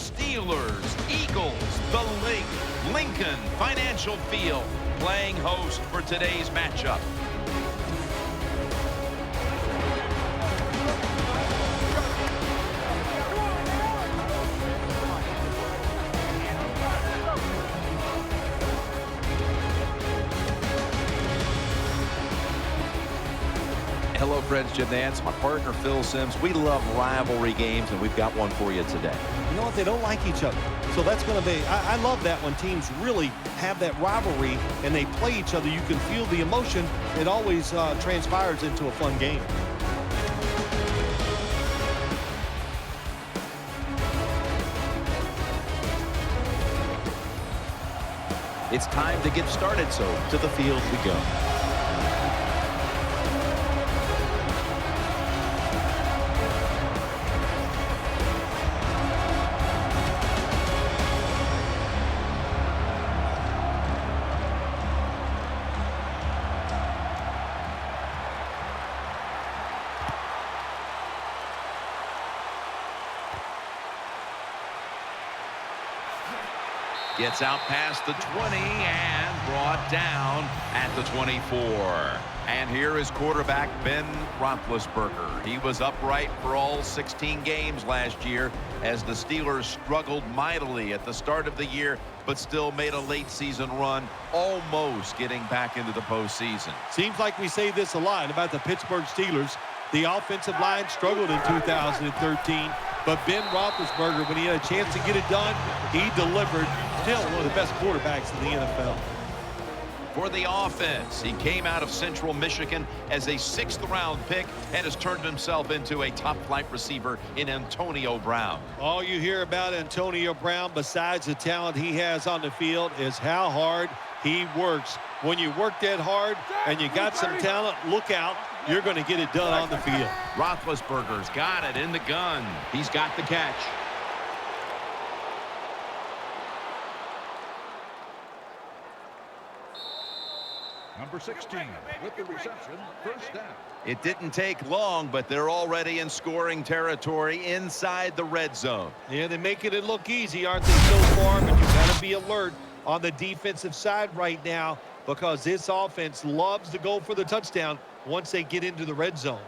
Steelers, Eagles, the Lincoln Financial Field, playing host for today's matchup. Hello, friends. Jim Nance, my partner, Phil Simms. We love rivalry games, and we've got one for you today. You know what? They don't like each other. So that's going to be, I love that when teams really have that rivalry and they play each other. You can feel the emotion. It always transpires into a fun game. It's time to get started, so to the field we go. Gets out past the 20 and brought down at the 24. And here is quarterback Ben Roethlisberger. He was upright for all 16 games last year as the Steelers struggled mightily at the start of the year, but still made a late season run, almost getting back into the postseason. Seems like we say this a lot about the Pittsburgh Steelers. The offensive line struggled in 2013, but Ben Roethlisberger, when he had a chance to get it done, he delivered. Still one of the best quarterbacks in the NFL. For the offense, he came out of Central Michigan as a 6th-round pick and has turned himself into a top-flight receiver in Antonio Brown. All you hear about Antonio Brown, besides the talent he has on the field, is how hard he works. When you work that hard and you got some talent, look out. You're going to get it done on the field. Roethlisberger's got it in the gun. He's got the catch. Number 16 with the reception, first down. It didn't take long, but they're already in scoring territory inside the red zone. Yeah, they're making it look easy, aren't they, so far? But you've got to be alert on the defensive side right now because this offense loves to go for the touchdown once they get into the red zone.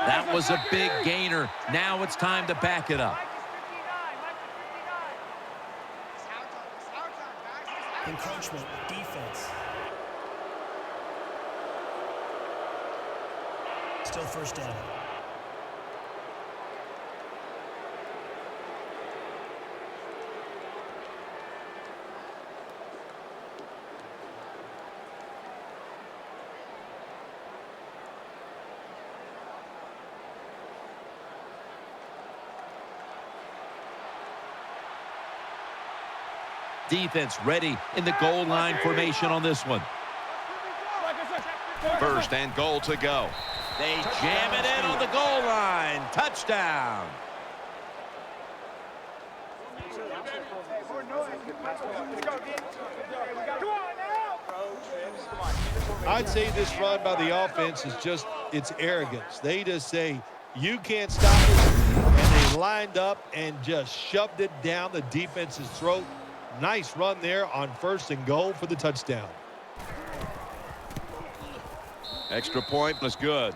That was a big gainer. Now it's time to back it up. Encroachment, defense. Still first down. Defense ready in the goal line formation on this one. First and goal to go. They jam it in on the goal line. Touchdown. I'd say this run by the offense is just, it's arrogance. They just say, you can't stop us, and they lined up and just shoved it down the defense's throat. Nice run there on first and goal for the touchdown. Extra point was good.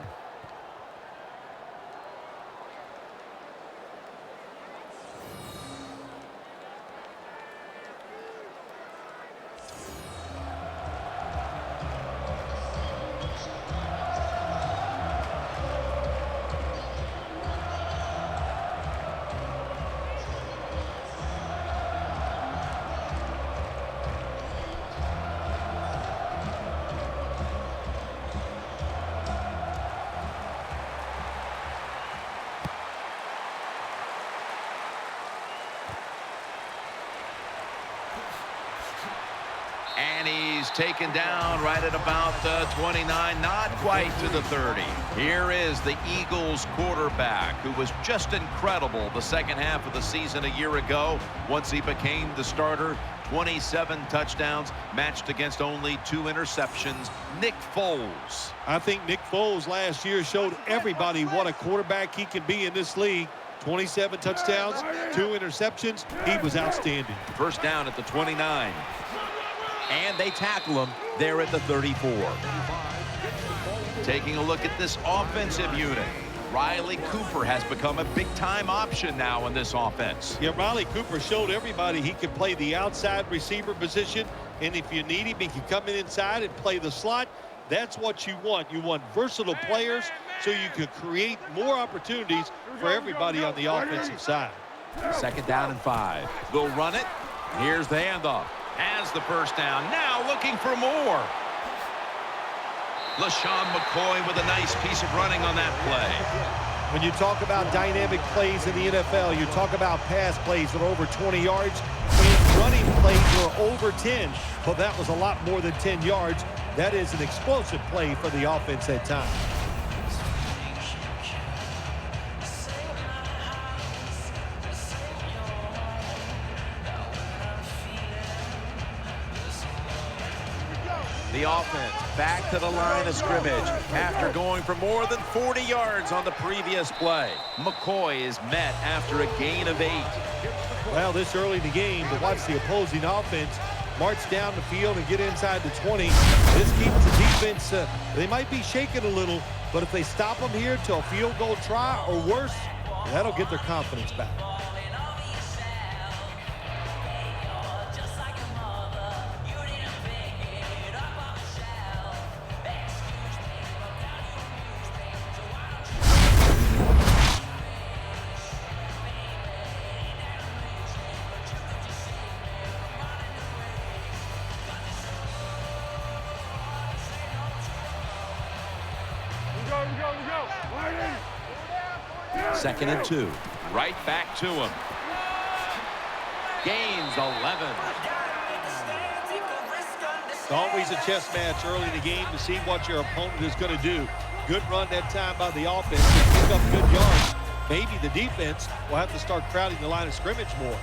And he's taken down right at about 29, not quite to the 30. Here is the Eagles quarterback, who was just incredible the second half of the season a year ago. Once he became the starter, 27 touchdowns matched against only 2 interceptions. Nick Foles. I think Nick Foles last year showed everybody what a quarterback he can be in this league. 27 touchdowns, 2 interceptions. He was outstanding. First down at the 29. And they tackle him there at the 34. Taking a look at this offensive unit. Riley Cooper has become a big-time option now in this offense. Yeah, Riley Cooper showed everybody he could play the outside receiver position. And if you need him, he can come in inside and play the slot. That's what you want. You want versatile players so you can create more opportunities for everybody on the offensive side. Second down and 5. They'll run it. Here's the handoff. Has the first down. Now looking for more. LaShawn McCoy with a nice piece of running on that play. When you talk about dynamic plays in the NFL, you talk about pass plays that are over 20 yards and running plays that are over 10. But that was a lot more than 10 yards. That is an explosive play for the offense at times. The offense back to the line of scrimmage after going for more than 40 yards on the previous play. McCoy is met after a gain of 8. Well, this early in the game, to watch the opposing offense march down the field and get inside the 20. This keeps the defense, they might be shaking a little, but if they stop them here to a field goal try or worse, that'll get their confidence back. Second and 2. Right back to him. Gains 11. It's always a chess match early in the game to see what your opponent is going to do. Good run that time by the offense. They pick up good yards. Maybe the defense will have to start crowding the line of scrimmage more.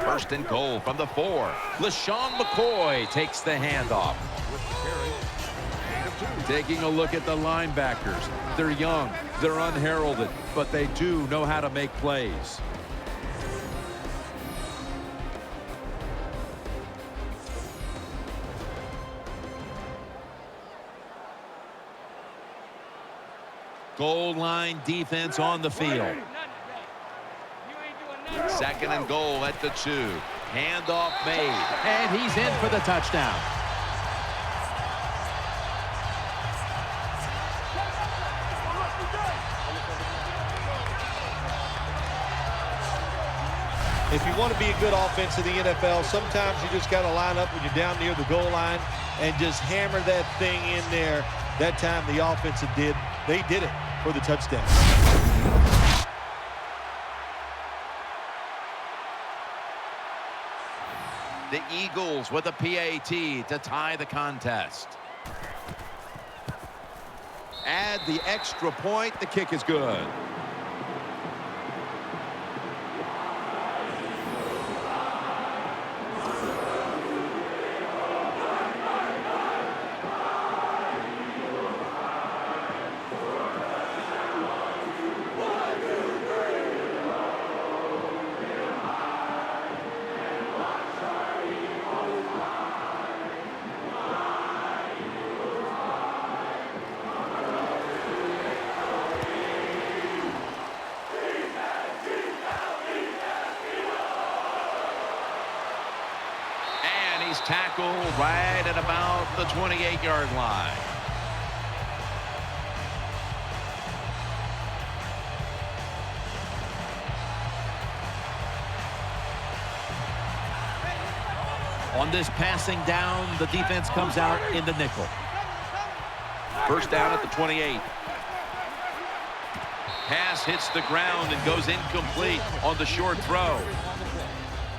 First and goal from the 4. LaShawn McCoy takes the handoff. Taking a look at the linebackers. They're young, they're unheralded, but they do know how to make plays. Goal line defense on the field. Second and goal at the 2. Handoff made. And he's in for the touchdown. If you want to be a good offense in the NFL, sometimes you just got to line up when you're down near the goal line and just hammer that thing in there. That time the offense they did it for the touchdown. The Eagles with a PAT to tie the contest. Add the extra point. The kick is good. Nice tackle right at about the 28-yard line. On this passing down, the defense comes out in the nickel. First down at the 28. Pass hits the ground and goes incomplete on the short throw.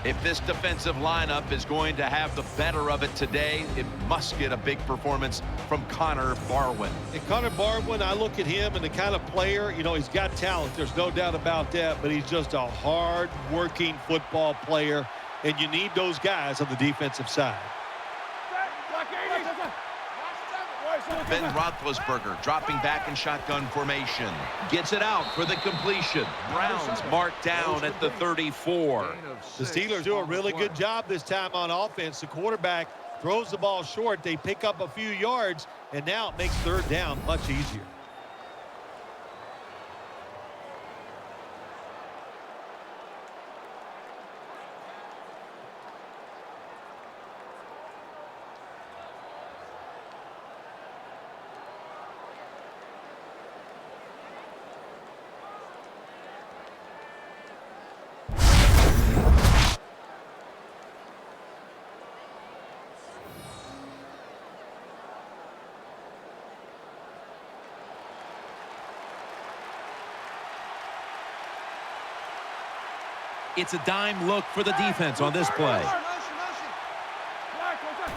If this defensive lineup is going to have the better of it today, it must get a big performance from Connor Barwin. And Connor Barwin, I look at him and the kind of player, you know, he's got talent. There's no doubt about that, but he's just a hard-working football player, and you need those guys on the defensive side. Ben Roethlisberger dropping back in shotgun formation. Gets it out for the completion. Browns marked down at the 34. The Steelers do a really good job this time on offense. The quarterback throws the ball short. They pick up a few yards, and now it makes third down much easier. It's a dime look for the defense on this play.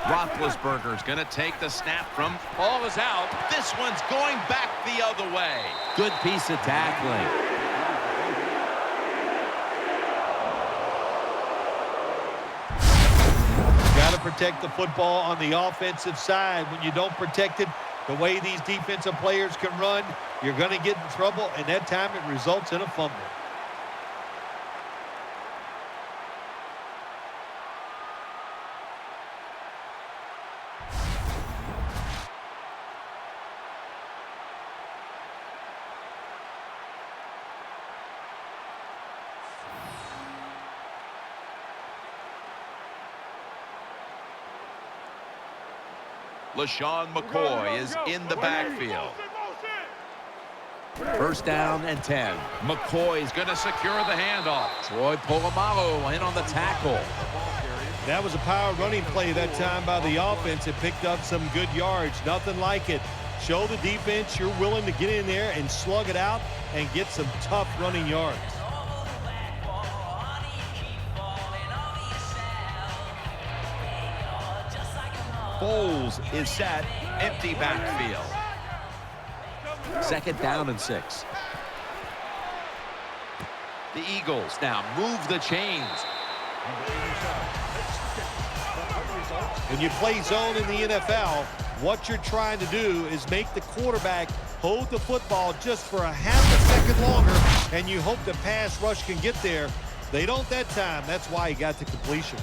Roethlisberger's going to take the snap from. Ball is out. This one's going back the other way. Good piece of tackling. Got to protect the football on the offensive side. When you don't protect it, the way these defensive players can run, you're going to get in trouble, and that time it results in a fumble. LaShawn McCoy is in the backfield. First down and 10. McCoy's going to secure the handoff. Troy Polamalu in on the tackle. That was a power running play that time by the offense. It picked up some good yards. Nothing like it. Show the defense you're willing to get in there and slug it out and get some tough running yards. Foles is set. Empty backfield. Second down and 6. The Eagles now move the chains. When you play zone in the NFL, what you're trying to do is make the quarterback hold the football just for a half a second longer, and you hope the pass rush can get there. They don't that time. That's why he got the completion.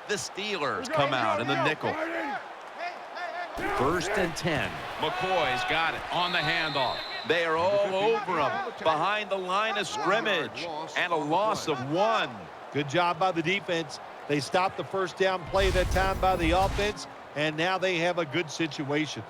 The Steelers come out in the nickel. First and 10. McCoy's got it on the handoff. They are all over him behind the line of scrimmage, and a loss of 1. Good job by the defense. They stopped the first down play that time by the offense, and now they have a good situation.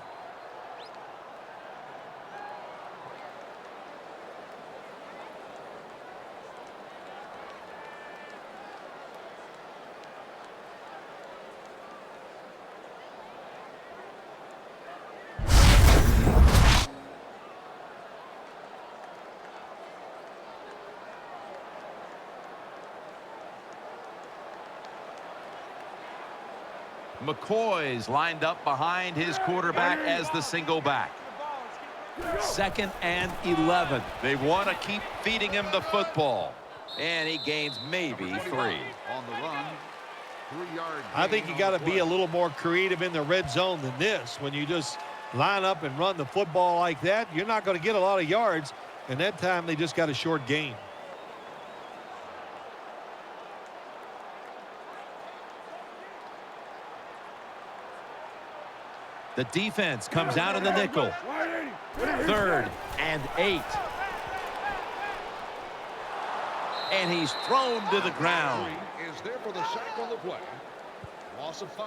McCoy's lined up behind his quarterback as the single back. Second and 11. They want to keep feeding him the football. And he gains maybe 3. On the run, 3-yard. I think you got to be a little more creative in the red zone than this. When you just line up and run the football like that, you're not going to get a lot of yards, and that time they just got a short gain. The defense comes out in the nickel. 3rd and 8. And he's thrown to the ground. Is there for the sack on the play. Loss of 5.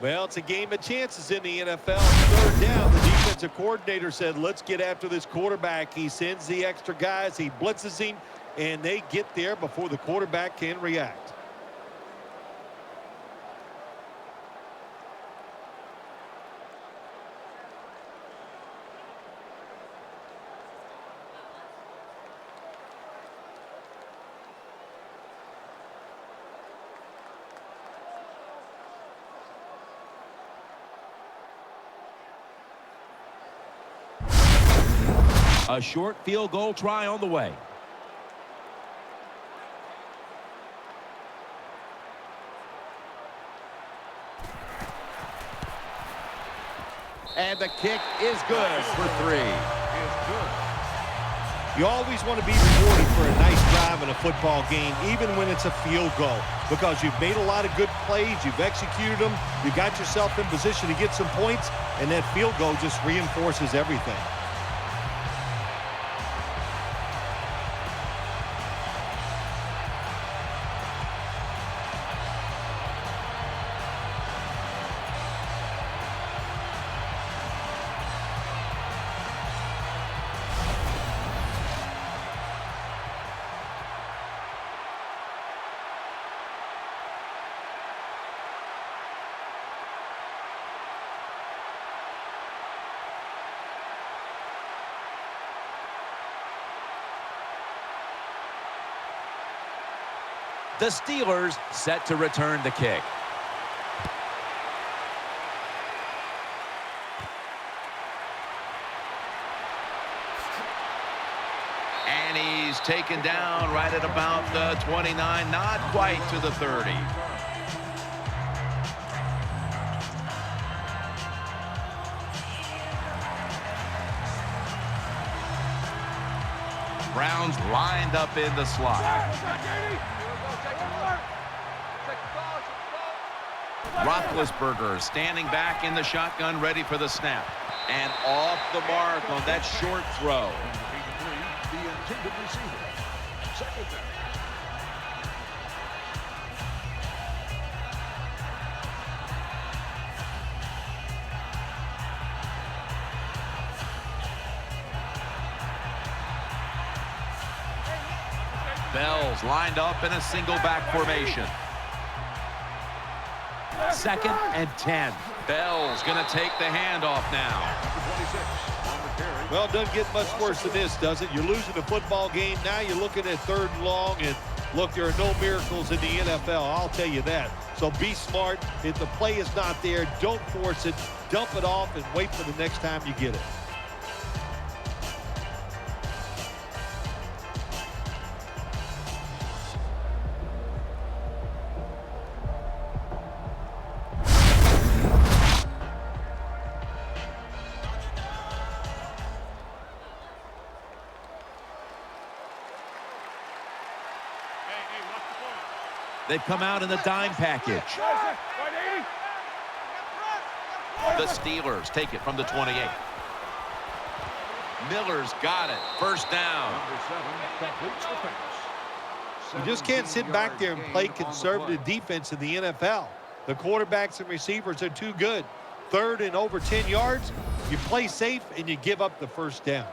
Well, it's a game of chances in the NFL. 3rd down, the defensive coordinator said, let's get after this quarterback. He sends the extra guys, he blitzes him, and they get there before the quarterback can react. A short field goal try on the way. And the kick is good for 3. You always want to be rewarded for a nice drive in a football game, even when it's a field goal, because you've made a lot of good plays, you've executed them, you got yourself in position to get some points, and that field goal just reinforces everything. The Steelers set to return the kick. And he's taken down right at about the 29, not quite to the 30. Browns lined up in the slot. Roethlisberger standing back in the shotgun, ready for the snap. And off the mark on that short throw. The intended receiver. 2nd down. Bell's lined up in a single back formation. 2nd and 10. Bell's going to take the handoff now. Well, it doesn't get much worse than this, does it? You're losing the football game. Now you're looking at 3rd and long, and look, there are no miracles in the NFL. I'll tell you that. So be smart. If the play is not there, don't force it. Dump it off and wait for the next time you get it. They've come out in the dime package. The Steelers take it from the 28. Miller's got it. 1st down. You just can't sit back there and play conservative defense in the NFL. The quarterbacks and receivers are too good. 3rd and over 10 yards, you play safe and you give up the 1st down.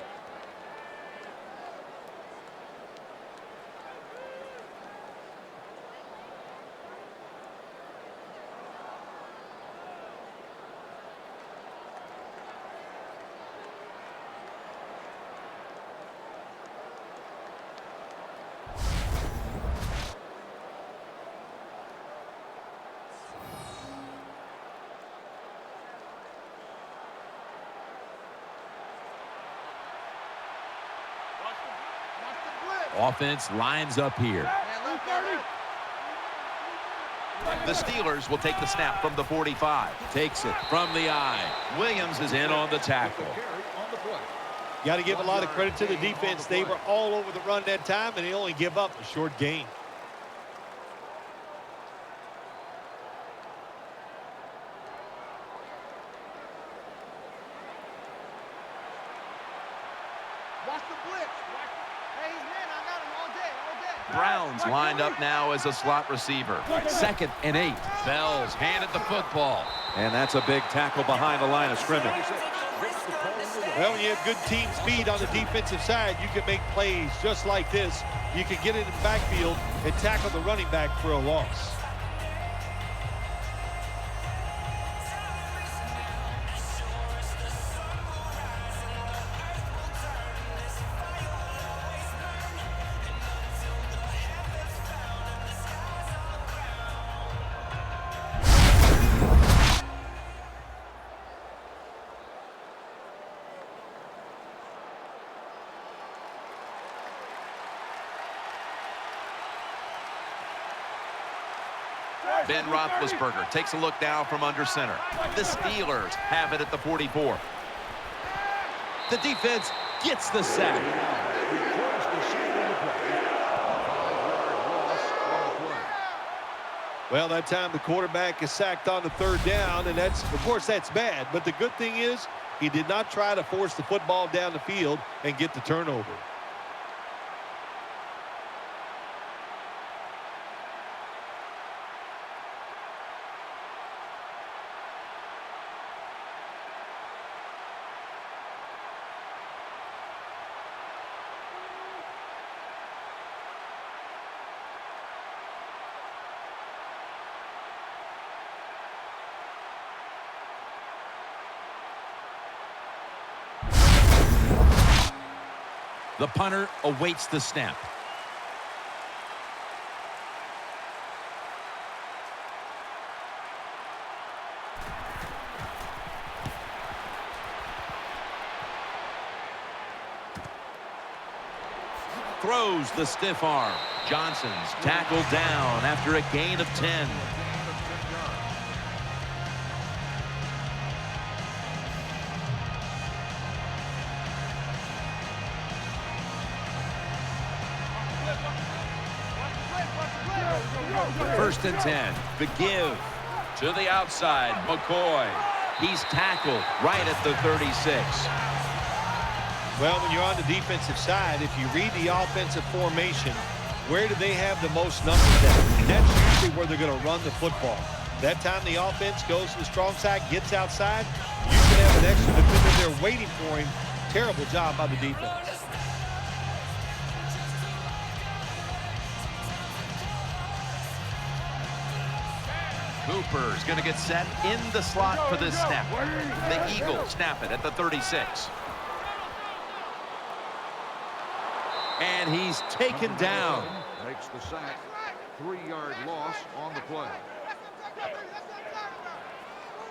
Offense lines up here. The Steelers will take the snap from the 45. Takes it from the eye. Williams is in on the tackle. Got to give a lot of credit to the defense. They were all over the run that time, and they only give up a short gain. Watch the blitz. Hey, man, I got him all day. Browns lined up now as a slot receiver. 2nd and 8. Bells handed the football. And that's a big tackle behind the line of scrimmage. Well, when you have good team speed on the defensive side, you can make plays just like this. You can get it in the backfield and tackle the running back for a loss. Ben Roethlisberger takes a look down from under center. The Steelers have it at the 44. The defense gets the sack. Well, that time the quarterback is sacked on the 3rd down, and that's, of course, that's bad. But the good thing is he did not try to force the football down the field and get the turnover. The punter awaits the snap. Throws the stiff arm. Johnson's tackled down after a gain of 10. First and 10. The give to the outside. McCoy. He's tackled right at the 36. Well, when you're on the defensive side, if you read the offensive formation, where do they have the most numbers at? And that's usually where they're going to run the football. That time the offense goes to the strong side, gets outside, you can have an extra defender there waiting for him. Terrible job by the defense. Cooper's going to get set in the slot for this snap. The Eagles snap it at the 36. And he's taken down. Makes the sack. 3-yard loss on the play.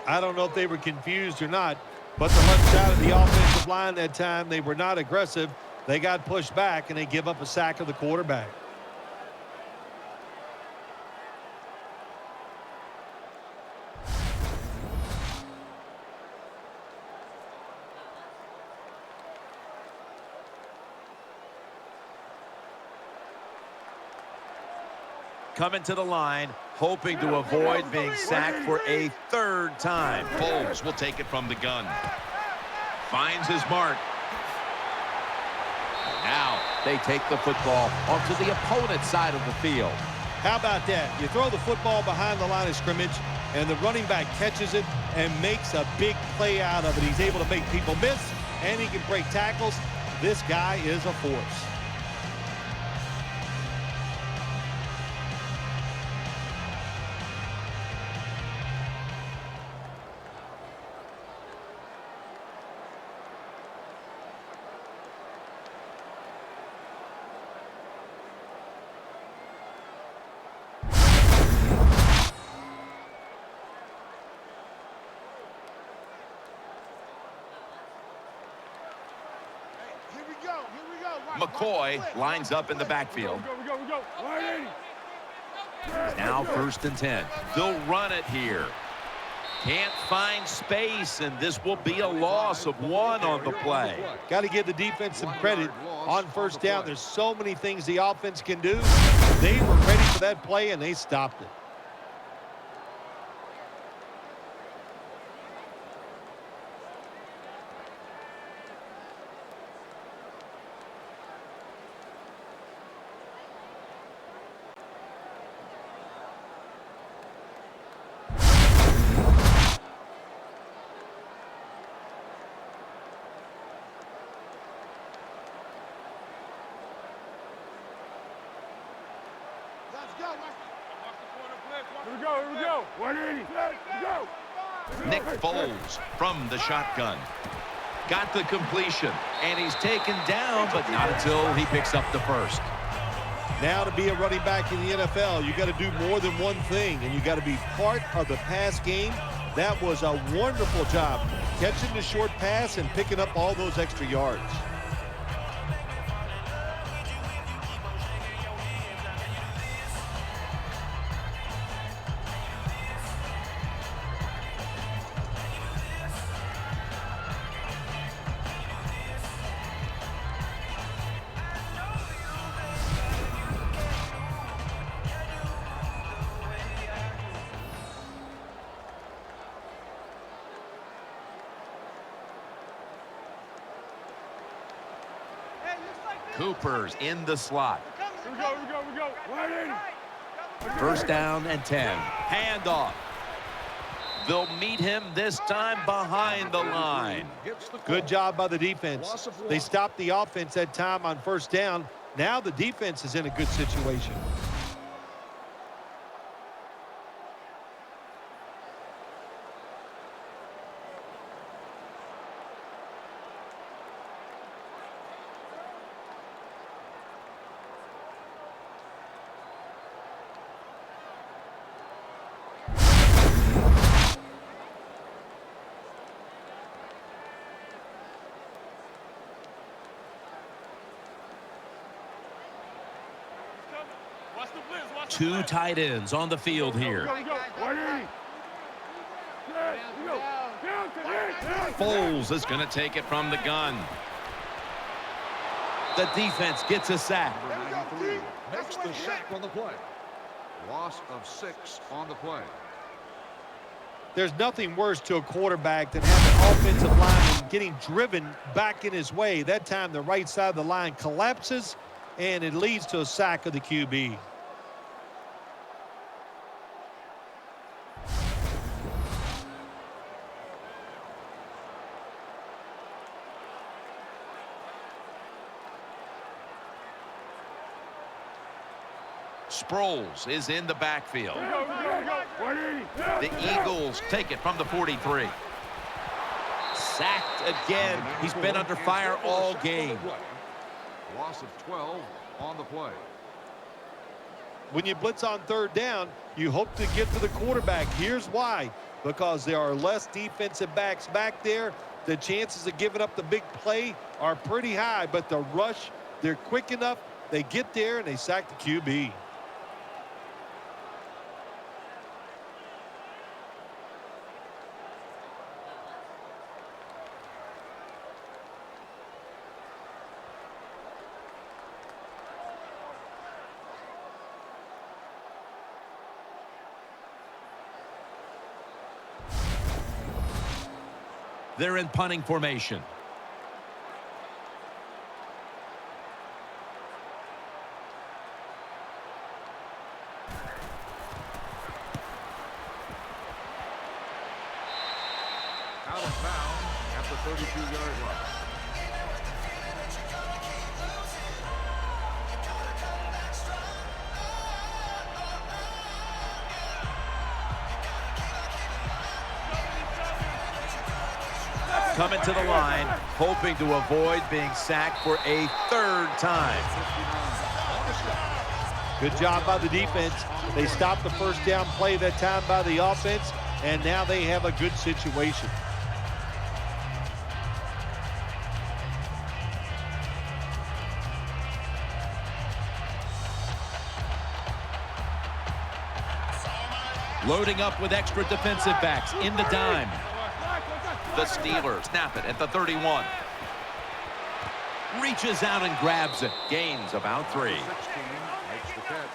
I don't know if they were confused or not, but the left side of the offensive line that time, they were not aggressive. They got pushed back, and they give up a sack of the quarterback. Coming to the line, hoping to avoid being sacked for a 3rd time. Foles will take it from the gun. Finds his mark. Now they take the football onto the opponent's side of the field. How about that? You throw the football behind the line of scrimmage, and the running back catches it and makes a big play out of it. He's able to make people miss, and he can break tackles. This guy is a force. McCoy lines up in the backfield. Now 1st and 10. They'll run it here. Can't find space, and this will be a loss of 1 on the play. Got to give the defense some credit on 1st down. There's so many things the offense can do. They were ready for that play, and they stopped it. Nick Foles from the shotgun. Got the completion, and he's taken down, but not until he picks up the 1st. Now to be a running back in the NFL, you got to do more than one thing, and you got to be part of the pass game. That was a wonderful job, catching the short pass and picking up all those extra yards. Cooper's in the slot. Here we go. 1st down and 10. Handoff. They'll meet him this time behind the line. Good job by the defense. They stopped the offense that time on 1st down. Now the defense is in a good situation. Two tight ends on the field here. Foles is going to take it from the gun. The defense gets a sack. Makes the sack on the play. Loss of 6 on the play. There's nothing worse to a quarterback than having an offensive lineman getting driven back in his way. That time the right side of the line collapses, and it leads to a sack of the QB. Sproles is in the backfield. The Eagles take it from the 43. Sacked again. He's been under fire all game. Loss of 12 on the play. When you blitz on 3rd down, you hope to get to the quarterback. Here's why. Because there are less defensive backs back there. The chances of giving up the big play are pretty high, but the rush, they're quick enough. They get there, and they sack the QB. They're in punting formation. Out of bounds at the 32-yard line. Coming to the line, hoping to avoid being sacked for a 3rd time. Good job by the defense. They stopped the 1st down play that time by the offense, and now they have a good situation. Loading up with extra defensive backs in the dime. The Steelers snap it at the 31. Reaches out and grabs it. Gains about 3. 16 makes the catch.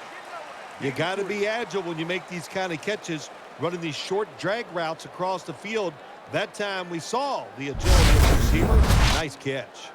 You got to be agile when you make these kind of catches, running these short drag routes across the field. That time we saw the agility of the receiver. Nice catch.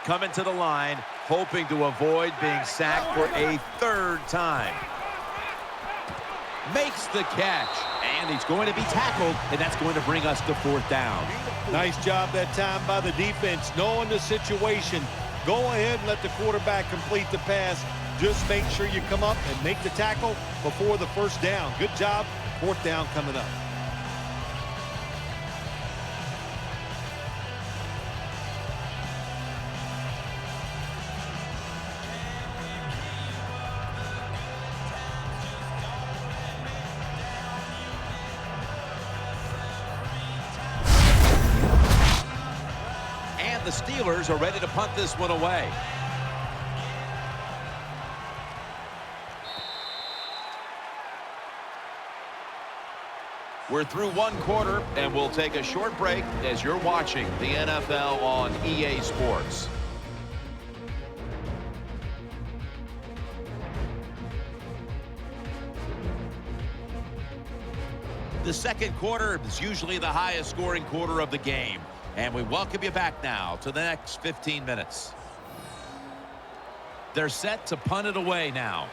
Coming to the line, hoping to avoid being sacked for a 3rd time. Makes the catch, and he's going to be tackled, and that's going to bring us to 4th down. Nice job that time by the defense, knowing the situation. Go ahead and let the quarterback complete the pass. Just make sure you come up and make the tackle before the 1st down. Good job. 4th down coming up. The Steelers are ready to punt this one away. We're through 1 quarter, and we'll take a short break as you're watching the NFL on EA Sports. The 2nd quarter is usually the highest scoring quarter of the game. And we welcome you back now to the next 15 minutes. They're set to punt it away now.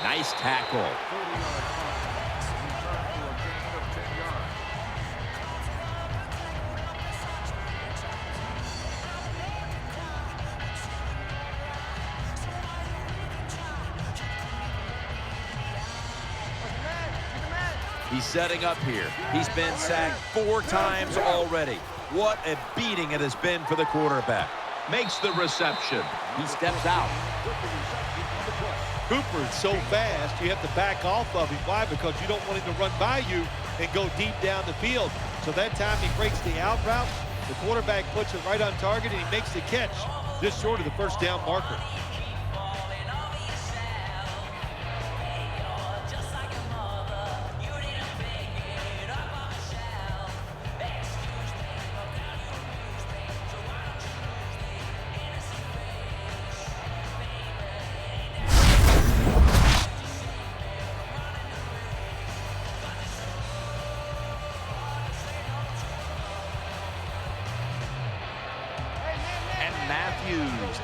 Nice tackle. 40-yard punt. Return for a gain of 10 yards. He's setting up here. He's been sacked 4 times already. What a beating it has been for the quarterback. Makes the reception. He steps out. Cooper's so fast, you have to back off of him. Why? Because you don't want him to run by you and go deep down the field. So that time he breaks the out route, the quarterback puts it right on target, and he makes the catch just short of the 1st down marker.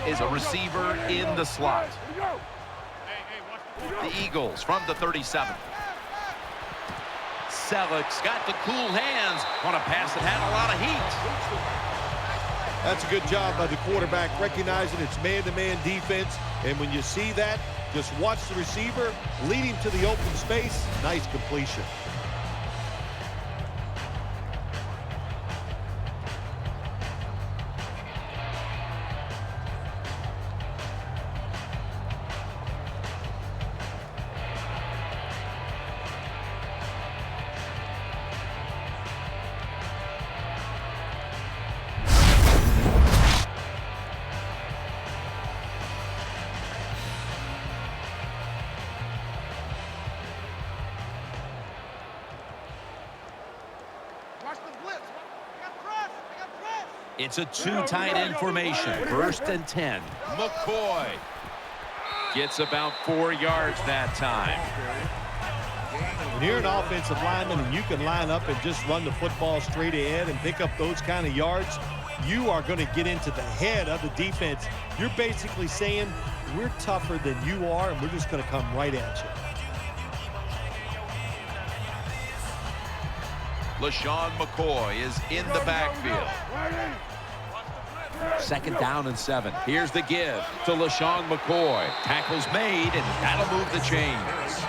Is a receiver in the slot. The Eagles from the 37. Selleck's got the cool hands on a pass that had a lot of heat. That's a good job by the quarterback, recognizing it's man-to-man defense. And when you see that, just watch the receiver, lead him to the open space. Nice completion. It's a 2 tight end formation. 1st and 10. McCoy gets about 4 yards that time. When you're an offensive lineman and you can line up and just run the football straight ahead and pick up those kind of yards, you are going to get into the head of the defense. You're basically saying, we're tougher than you are, and we're just going to come right at you. LaShawn McCoy is in the backfield. Second down and 7. Here's the give to LaShawn McCoy. Tackle's made, and that'll move the chains.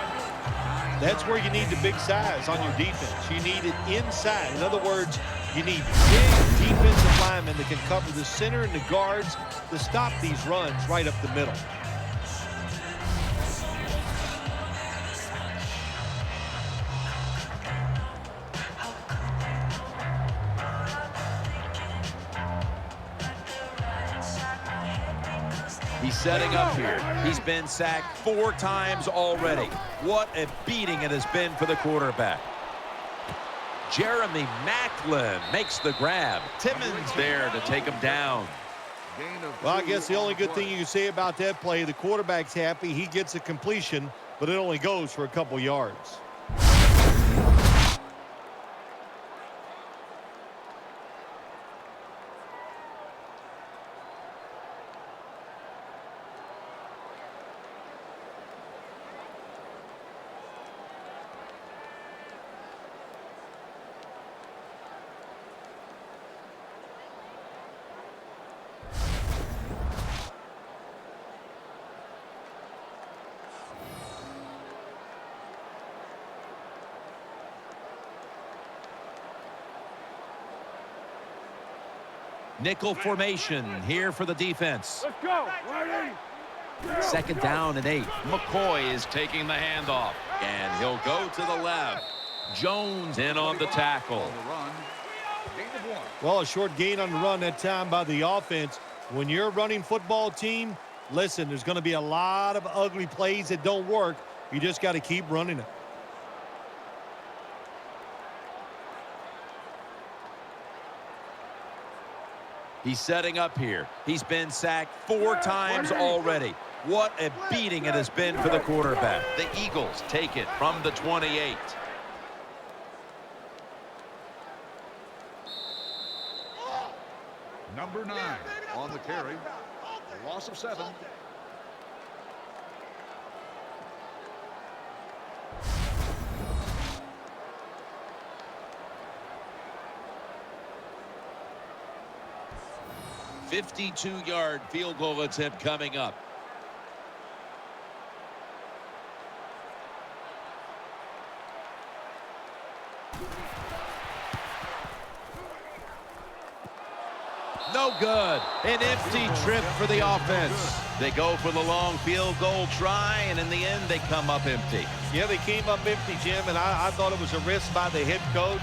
That's where you need the big size on your defense. You need it inside. In other words, you need big defensive linemen that can cover the center and the guards to stop these runs right up the middle. He's setting up here. He's been sacked 4 times already. What a beating it has been for the quarterback. Jeremy Maclin makes the grab. Timmons there to take him down. Well, I guess the only good thing you can say about that play, the quarterback's happy. He gets a completion, but it only goes for a couple yards. Nickel formation here for the defense. Let's go. Ready. Second down and 8. McCoy is taking the handoff, and he'll go to the left. Jones in on the tackle. Well, a short gain on the run that time by the offense. When you're a running football team, listen, there's going to be a lot of ugly plays that don't work. You just got to keep running it. He's setting up here. He's been sacked 4 times already. What a beating it has been for the quarterback. The Eagles take it from the 28. Number 9 on the carry. A loss of 7. A 52-yard field goal attempt coming up. No good. An empty trip for the offense. They go for the long field goal try, and in the end, they come up empty. Yeah, they came up empty, Jim, and I thought it was a risk by the head coach.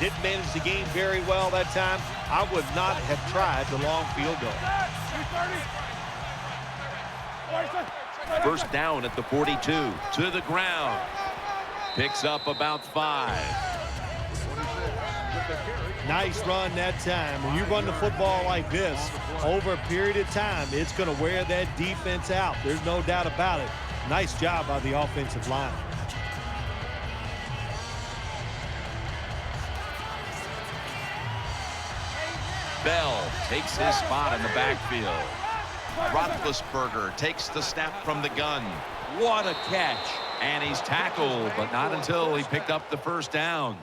Didn't manage the game very well that time. I would not have tried the long field goal. First down at the 42. To the ground. Picks up about 5. Nice run that time. When you run the football like this, over a period of time, it's going to wear that defense out. There's no doubt about it. Nice job by the offensive line. Bell takes his spot in the backfield. Roethlisberger takes the snap from the gun. What a catch. And he's tackled, but not until he picked up the first down.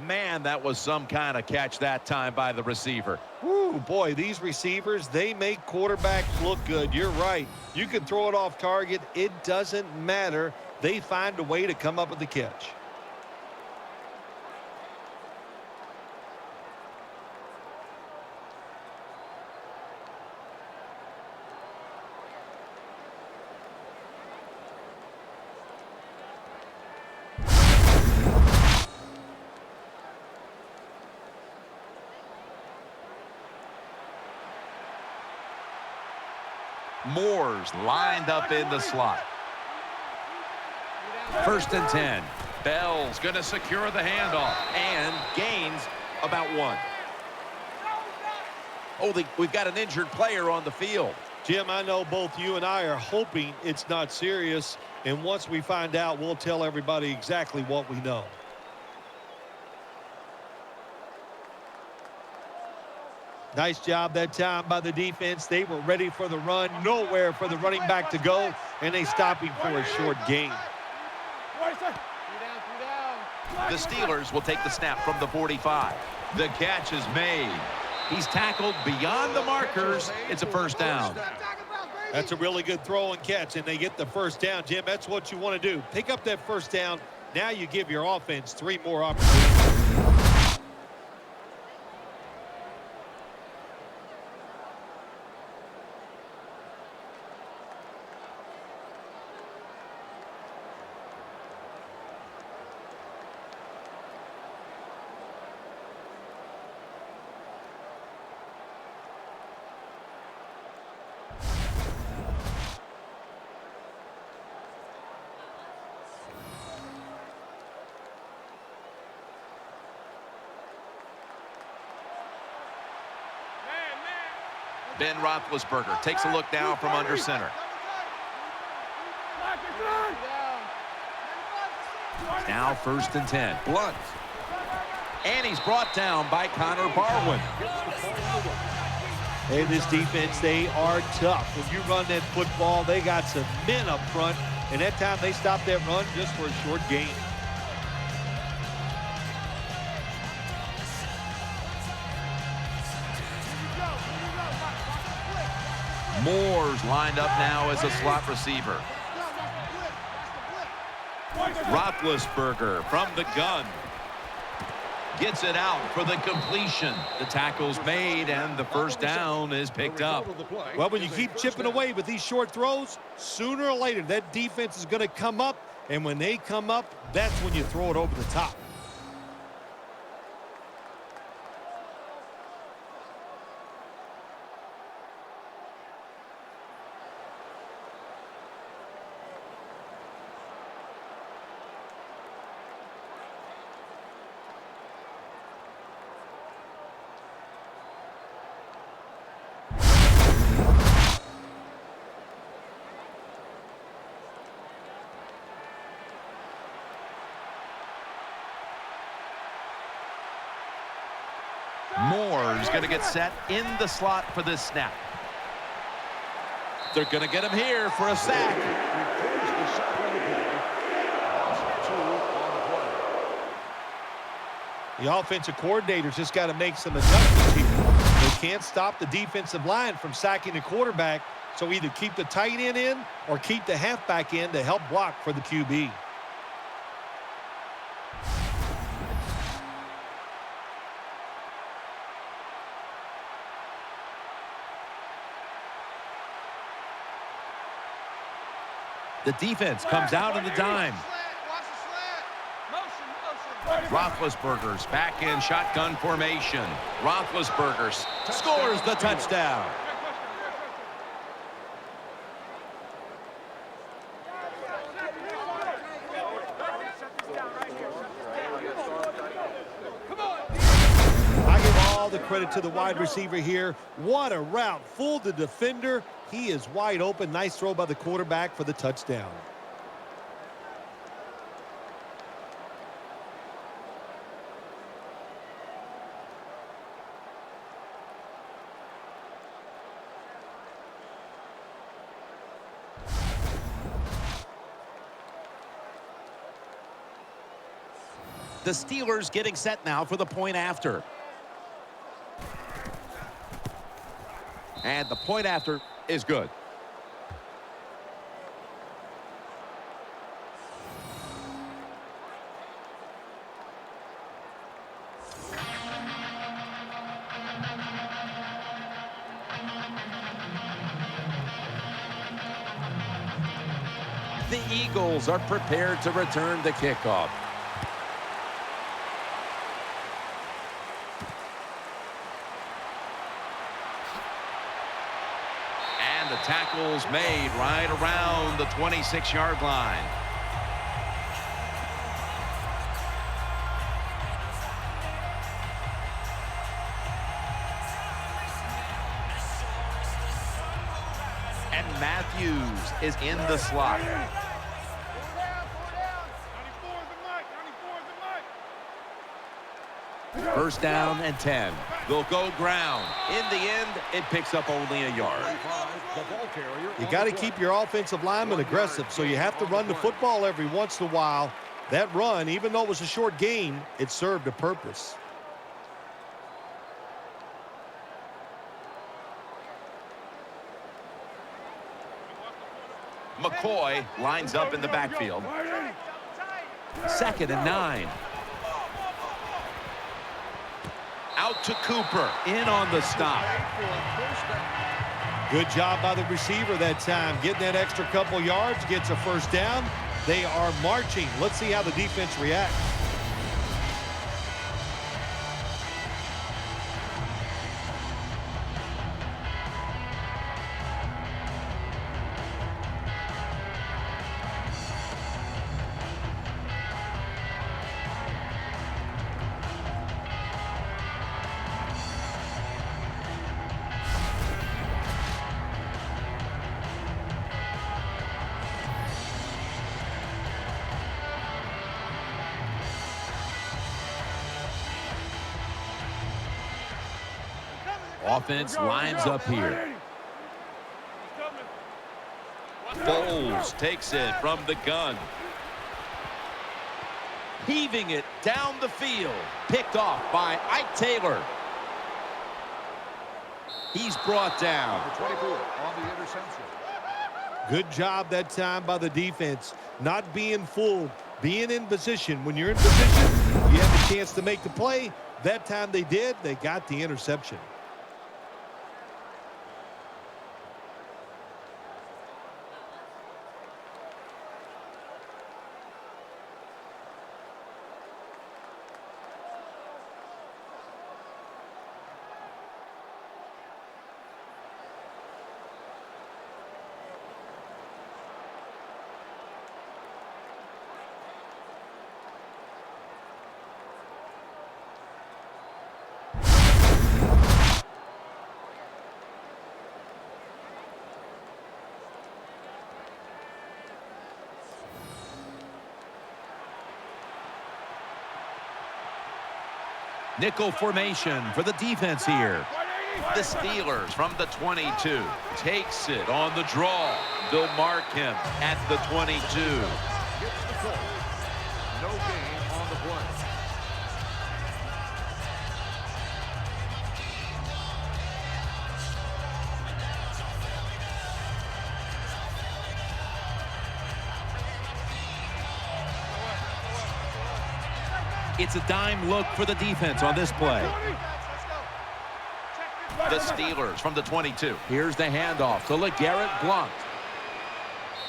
Man, that was some kind of catch that time by the receiver. Ooh, boy, these receivers, they make quarterbacks look good. You're right. You can throw it off target. It doesn't matter. They find a way to come up with the catch. Moore's lined up in the slot. First and 10. Bell's going to secure the handoff and gains about 1. Oh, we've got an injured player on the field. Jim, I know both you and I are hoping it's not serious, and once we find out, we'll tell everybody exactly what we know. Nice job that time by the defense. They were ready for the run, nowhere for the running back to go, and they stop him for a short gain. The Steelers will take the snap from the 45. The catch is made. He's tackled beyond the markers. It's a first down. That's a really good throw and catch, and they get the first down, Jim. That's what you want to do. Pick up that first down. Now you give your offense 3 more opportunities. Ben Roethlisberger takes a look now from under center. Now 1st and 10. Blunt. And he's brought down by Connor Barwin. Hey, this defense, they are tough. When you run that football, they got some men up front, and that time they stopped that run just for a short gain. Moore's lined up now as a slot receiver. Roethlisberger from the gun. Gets it out for the completion. The tackle's made, and the first down is picked up. Well, when you keep chipping away with these short throws, sooner or later that defense is going to come up, and when they come up, that's when you throw it over the top. Moore's going to get set in the slot for this snap. They're going to get him here for a sack. The offensive coordinator's just got to make some adjustments here. They can't stop the defensive line from sacking the quarterback, so either keep the tight end in or keep the halfback in to help block for the QB. The defense comes out in the dime. Roethlisberger's back in shotgun formation. Roethlisberger Scores the touchdown. I give all the credit to the wide receiver here. What a route. Fooled the defender. He is wide open. Nice throw by the quarterback for the touchdown. The Steelers getting set now for the point after. And the point after is good. The Eagles are prepared to return the kickoff. The tackle's made right around the 26-yard line. And Matthews is in the slot. First down and 10. They'll go ground. In the end, it picks up only a yard. You got to keep your offensive linemen aggressive, so you have to run the football every once in a while. That run, even though it was a short gain, it served a purpose. McCoy lines up in the backfield. 2nd and 9. Out to Cooper. In on the stop. Good job by the receiver that time. Getting that extra couple yards, gets a first down. They are marching. Let's see how the defense reacts. Offense lines up here. Foles takes it from the gun. Heaving it down the field. Picked off by Ike Taylor. He's brought down. Number 24 on the interception. Good job that time by the defense. Not being fooled, being in position. When you're in position, you have a chance to make the play. That time they did. They got the interception. Nickel formation for the defense here. The Steelers from the 22 takes it on the draw. They'll mark him at the 22. Gets the call. No gain on the play. It's a dime look for the defense on this play. The Steelers from the 22. Here's the handoff to LeGarrette Blount.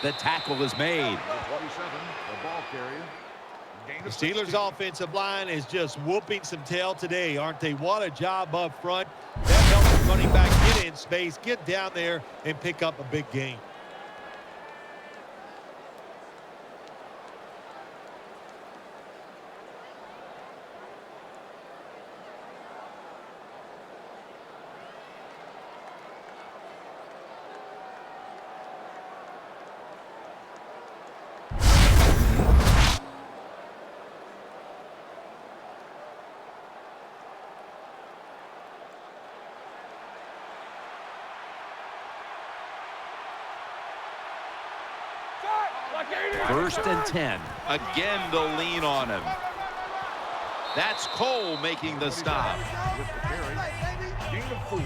The tackle is made. Number 27, the ball carrier. Gain The of Steelers 16. offensive line is just whooping some tail today, aren't they? What a job up front. That helps the running back get in space, get down there, and pick up a big gain. First and 10. Again, they'll lean on him. That's Cole making the stop. With the carry. Gain of 4.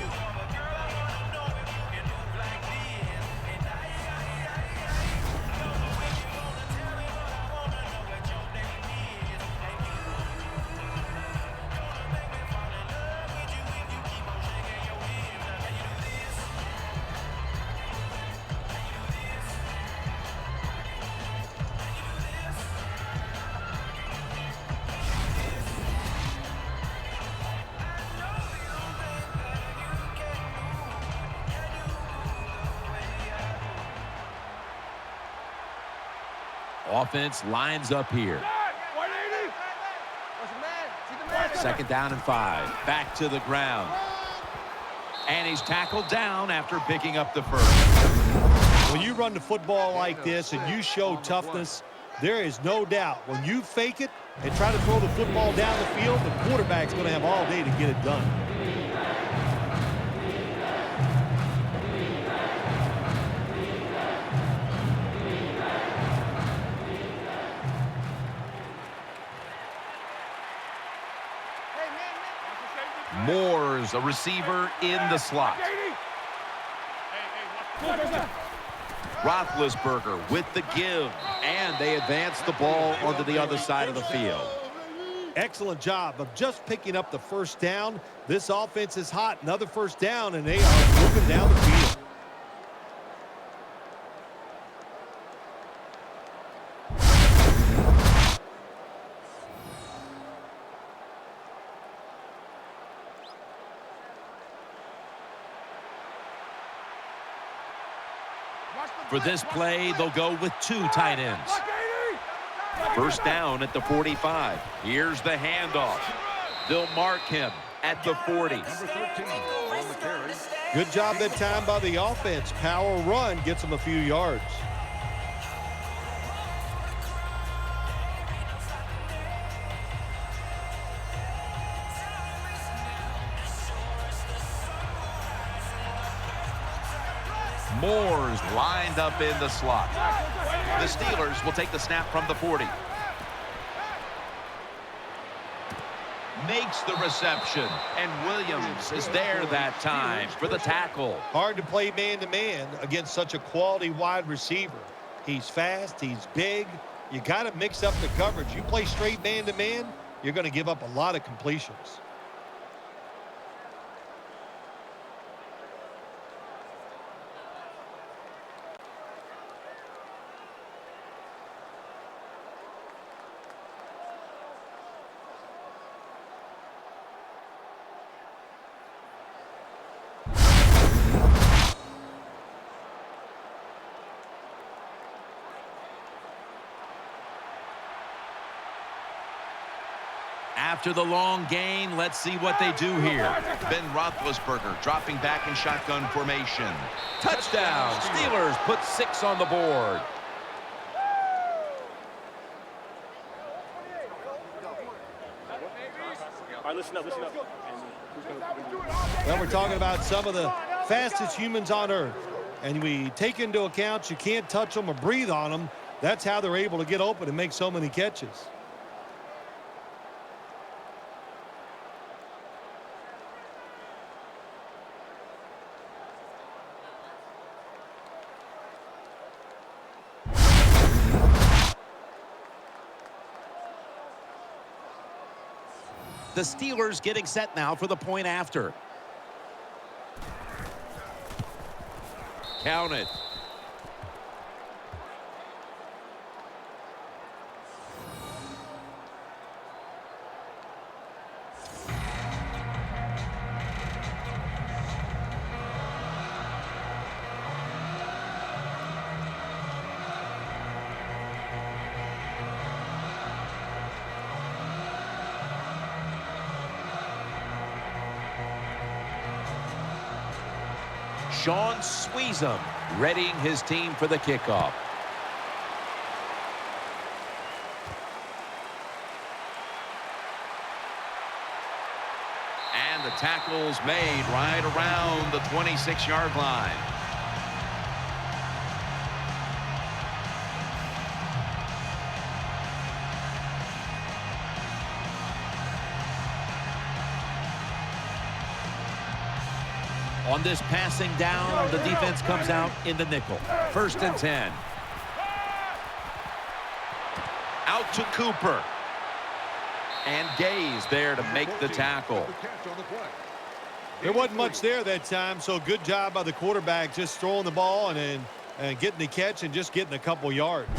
Offense lines up here. 2nd down and 5. Back to the ground. And he's tackled down after picking up the first. When you run the football like this and you show toughness, there is no doubt when you fake it and try to throw the football down the field, the quarterback's going to have all day to get it done. Moore's a receiver in the slot. Roethlisberger with the give, and they advance the ball onto the other side of the field. Excellent job of just picking up the first down. This offense is hot. Another first down, and they are moving down the field. For this play, they'll go with 2 tight ends. First down at the 45. Here's the handoff. They'll mark him at the 40. Number 13 on the carry. Good job that time by the offense. Power run gets them a few yards. Moore's lined up in the slot. The Steelers will take the snap from the 40. Makes the reception, and Williams is there that time for the tackle. Hard to play man-to-man against such a quality wide receiver. He's fast, he's big. You got to mix up the coverage. You play straight man-to-man, you're going to give up a lot of completions. After the long gain, let's see what they do here. Ben Roethlisberger dropping back in shotgun formation. Touchdown. Steelers put 6 on the board. All right, listen up, listen up. Well, we're talking about some of the fastest humans on earth. And we take into account you can't touch them or breathe on them. That's how they're able to get open and make so many catches. The Steelers getting set now for the point after. Count it. Sean Sweezum readying his team for the kickoff. And the tackle's made right around the 26-yard line. On this passing down, the defense comes out in the nickel. 1st and 10. Out to Cooper. And Gaze there to make the tackle. There wasn't much there that time, so good job by the quarterback just throwing the ball and getting the catch and just getting a couple yards.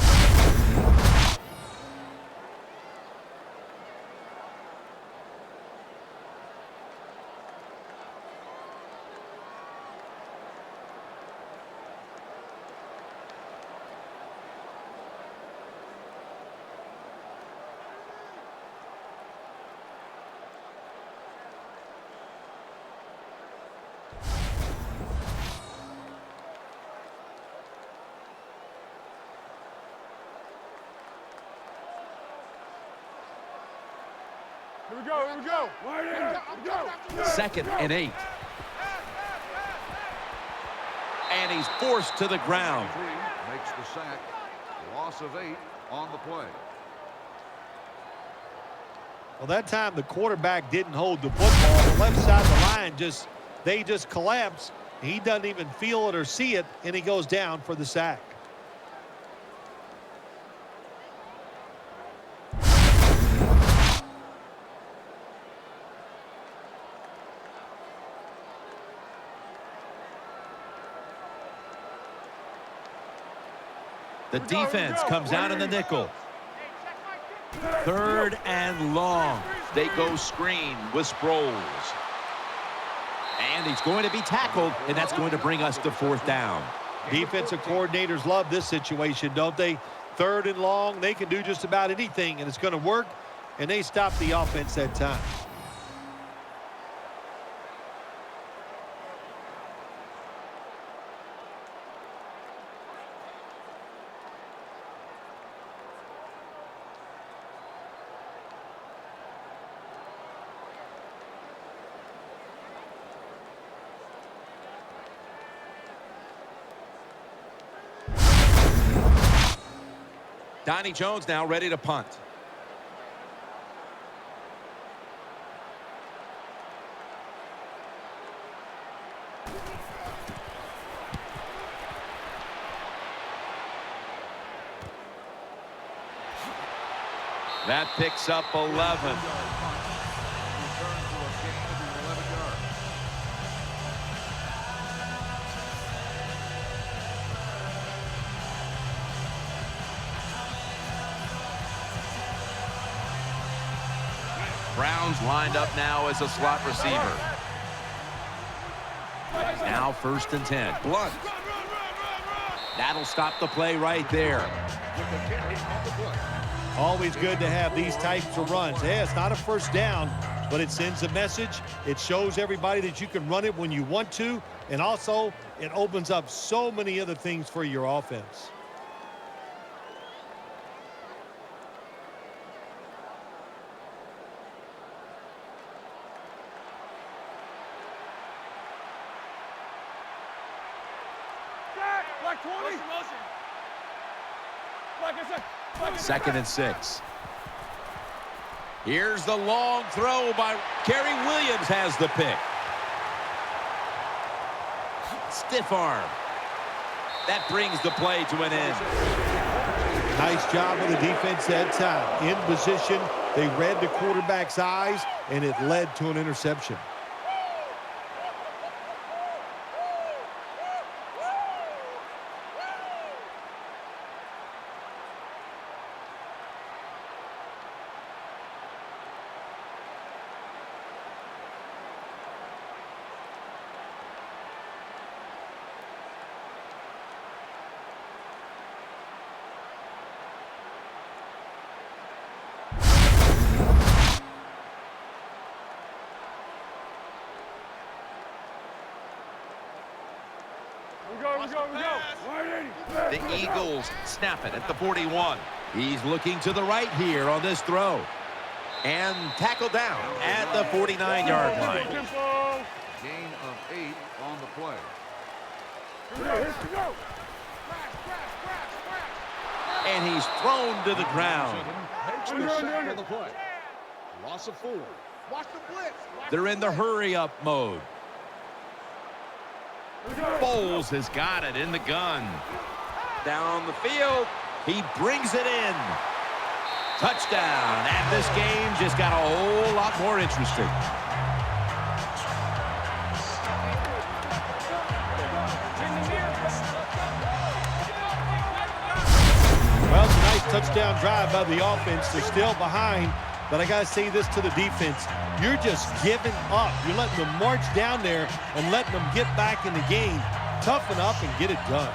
Here we go, here we go. Here we go. 2nd and 8. And he's forced to the ground. Makes the sack. Loss of 8 on the play. Well, that time the quarterback didn't hold the football. The left side of the line they just collapse. He doesn't even feel it or see it, and he goes down for the sack. The defense comes out in the nickel. 3rd and long. They go screen with Sproles. And he's going to be tackled, and that's going to bring us to 4th down. Defensive coordinators love this situation, don't they? 3rd and long, they can do just about anything, and it's going to work, and they stop the offense that time. Donnie Jones now ready to punt. That picks up 11. Return to a gain of 11 yards. Brown's lined up now as a slot receiver. Now 1st and 10. Blunt. That'll stop the play right there. With the carry on the play. Always good to have these types of runs. Hey, it's not a first down, but it sends a message. It shows everybody that you can run it when you want to, and also it opens up so many other things for your offense. Black 20. 2nd and 6. Here's the long throw by Kerry Williams has the pick. Stiff arm. That brings the play to an end. Nice job of the defense that time. In position, they read the quarterback's eyes, and it led to an interception. The Eagles snap it at the 41. He's looking to the right here on this throw. And tackled down at the 49-yard line. Gain of 8 on the play. And he's thrown to the ground. Makes the sack on the play. Loss of 4. Watch the blitz. They're in the hurry-up mode. Foles has got it in the gun. Down the field. He brings it in. Touchdown. And this game just got a whole lot more interesting. Well, it's a nice touchdown drive by the offense. They're still behind, but I got to say this to the defense. You're just giving up. You're letting them march down there and letting them get back in the game. Toughen up and get it done.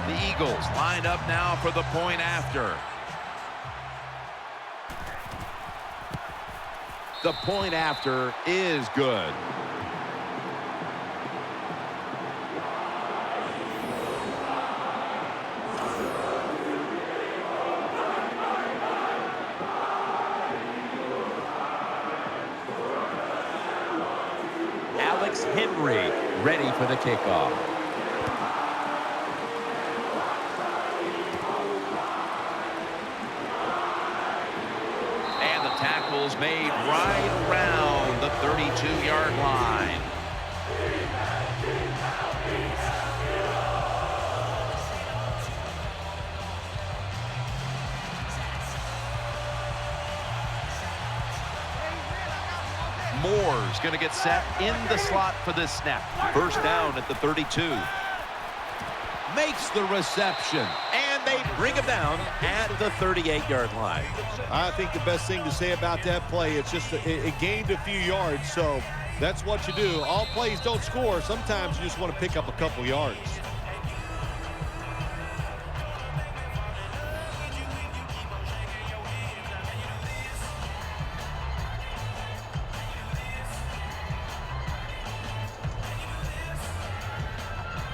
The Eagles lined up now for the point after. The point after is good. Henry ready for the kickoff. And the tackle's made right around the 32-yard line. Moore's going to get set in the slot for this snap. First down at the 32. Makes the reception, and they bring him down at the 38-yard line. I think the best thing to say about that play, it's just it gained a few yards, so that's what you do. All plays don't score. Sometimes you just want to pick up a couple yards.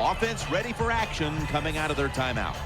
Offense ready for action coming out of their timeout.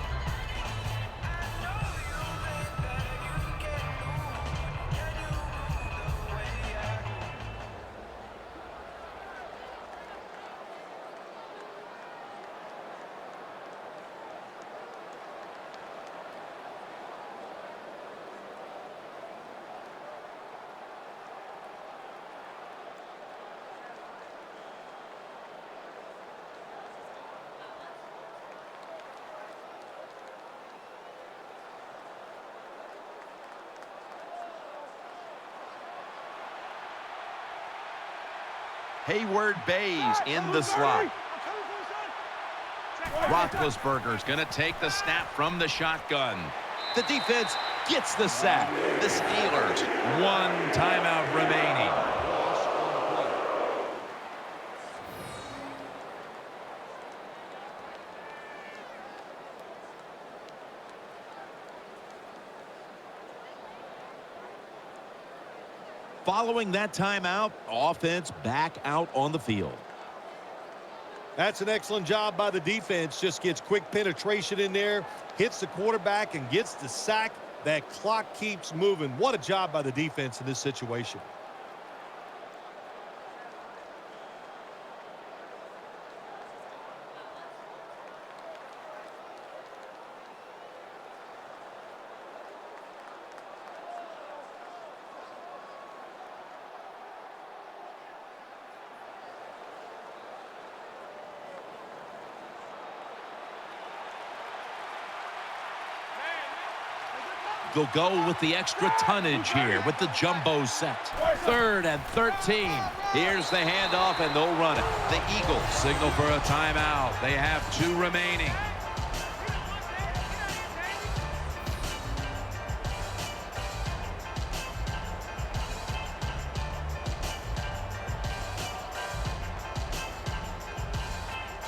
Hayward Bays in the slot. Roethlisberger's going to take the snap from the shotgun. The defense gets the sack. The Steelers, one timeout remaining. Loss on the play. Following that timeout, offense back out on the field. That's an excellent job by the defense. Just gets quick penetration in there, hits the quarterback, and gets the sack. That clock keeps moving. What a job by the defense in this situation. They'll go with the extra tonnage here with the jumbo set. 3rd and 13. Here's the handoff, and they'll run it. The Eagles signal for a timeout. They have 2 remaining.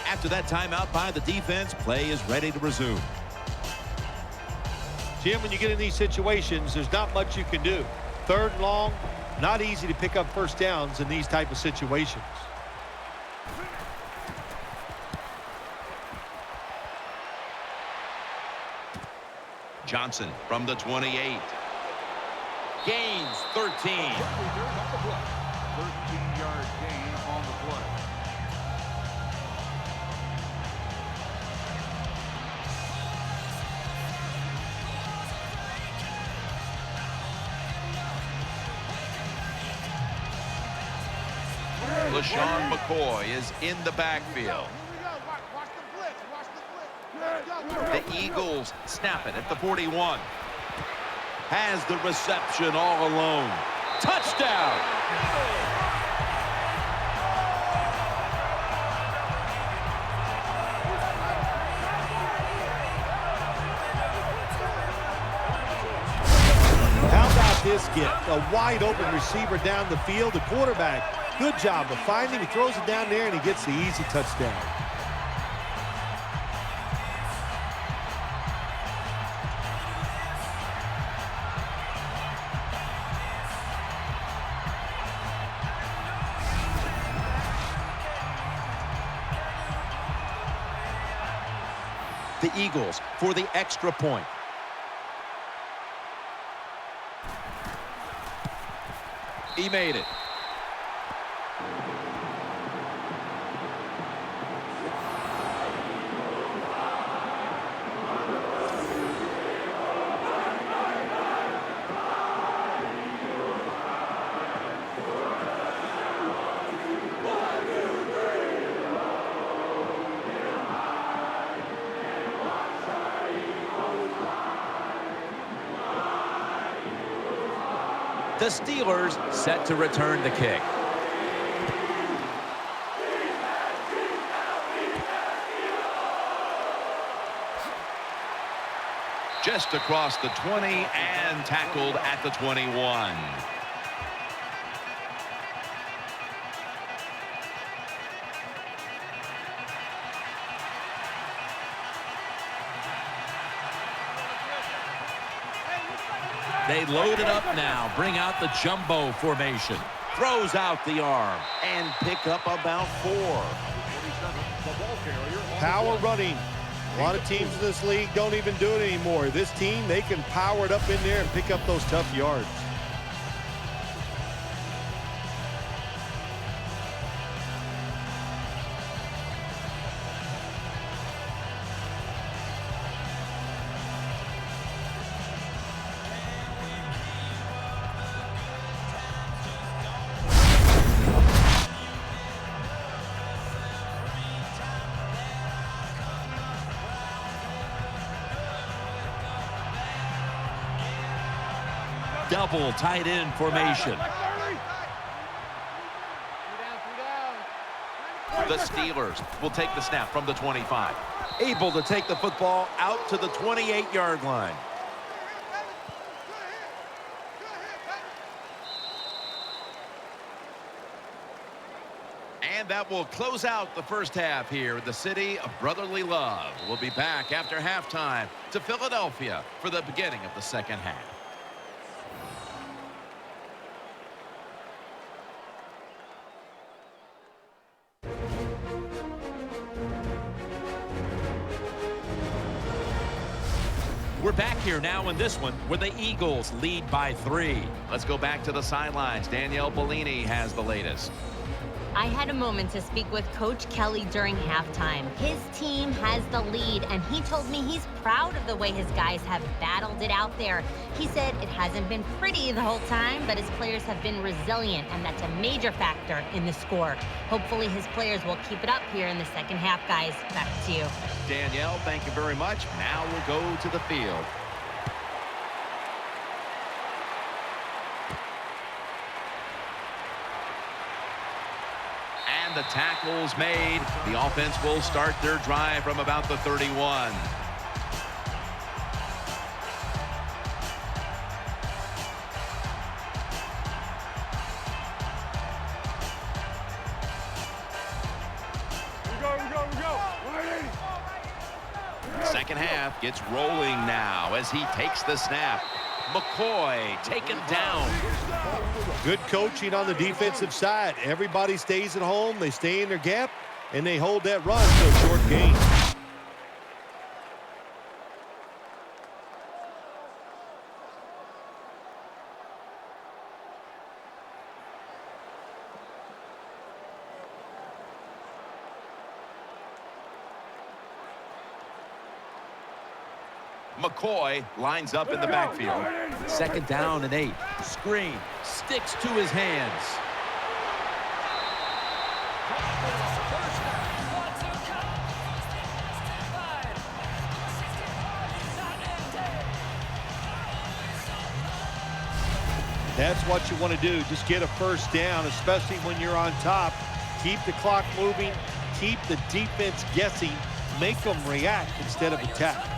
After that timeout by the defense, play is ready to resume. Jim, when you get in these situations, there's not much you can do. 3rd and long, not easy to pick up first downs in these type of situations. Johnson from the 28. Gains 13. 13-yard gain on the play. LaShawn McCoy is in the backfield. The Eagles snap it at the 41. Has the reception all alone. Touchdown! How about this gift? A wide open receiver down the field. The quarterback, good job of finding. He throws it down there, and he gets the easy touchdown. The Eagles for the extra point. He made it. The Steelers set to return the kick. Just across the 20 and tackled at the 21. They load it up now. Bring out the jumbo formation. Throws out the arm and pick up about 4. Power running. A lot of teams in this league don't even do it anymore. This team, they can power it up in there and pick up those tough yards. Double tight end formation. The Steelers will take the snap from the 25. Able to take the football out to the 28-yard line. And that will close out the first half here in the city of brotherly love. We'll be back after halftime to Philadelphia for the beginning of the second half. We're back here now in this one where the Eagles lead by 3. Let's go back to the sidelines. Danielle Bellini has the latest. I had a moment to speak with Coach Kelly during halftime. His team has the lead, and he told me he's proud of the way his guys have battled it out there. He said it hasn't been pretty the whole time, but his players have been resilient, and that's a major factor in the score. Hopefully his players will keep it up here in the second half, guys. Back to you. Danielle, thank you very much. Now we'll go to the field. And the tackle's made. The offense will start their drive from about the 31. Second half gets rolling now as he takes the snap. McCoy taken down. Good coaching on the defensive side. Everybody stays at home. They stay in their gap, and they hold that run to a short gain. McCoy lines up in the backfield. Second down and 8. Screen sticks to his hands. That's what you want to do. Just get a first down, especially when you're on top. Keep the clock moving. Keep the defense guessing. Make them react instead of attack.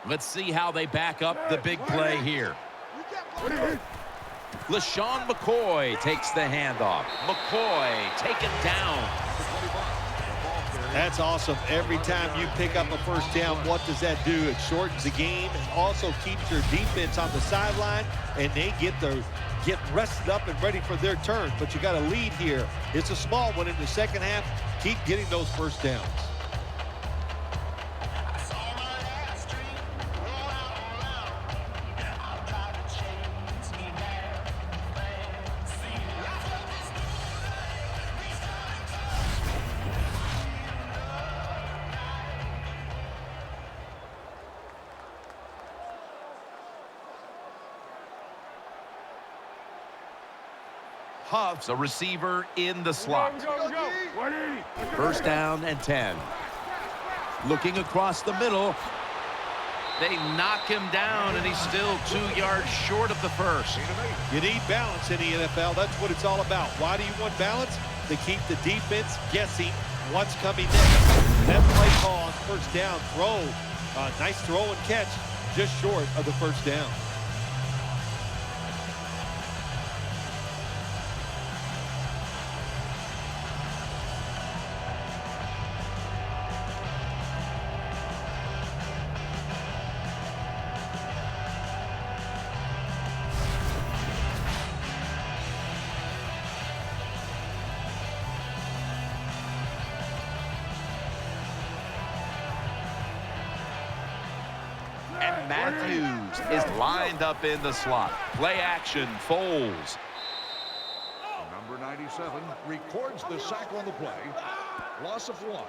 Let's see how they back up the big play here. LaShawn McCoy takes the handoff. McCoy taken down. That's awesome. Every time you pick up a first down, what does that do? It shortens the game and also keeps your defense on the sideline, and they get rested up and ready for their turn. But you got a lead here. It's a small one in the second half. Keep getting those first downs. huffs a receiver in the slot. First down and 10. Looking across the middle. They knock him down, and he's still 2 yards short of the first. You need balance in the NFL. That's what it's all about. Why do you want balance? To keep the defense guessing what's coming next. That play call on first down throw. Nice throw and catch, just short of the first down. And Matthews is lined up in the slot. Play action, Foles. Number 97 records the sack on the play. Loss of 1.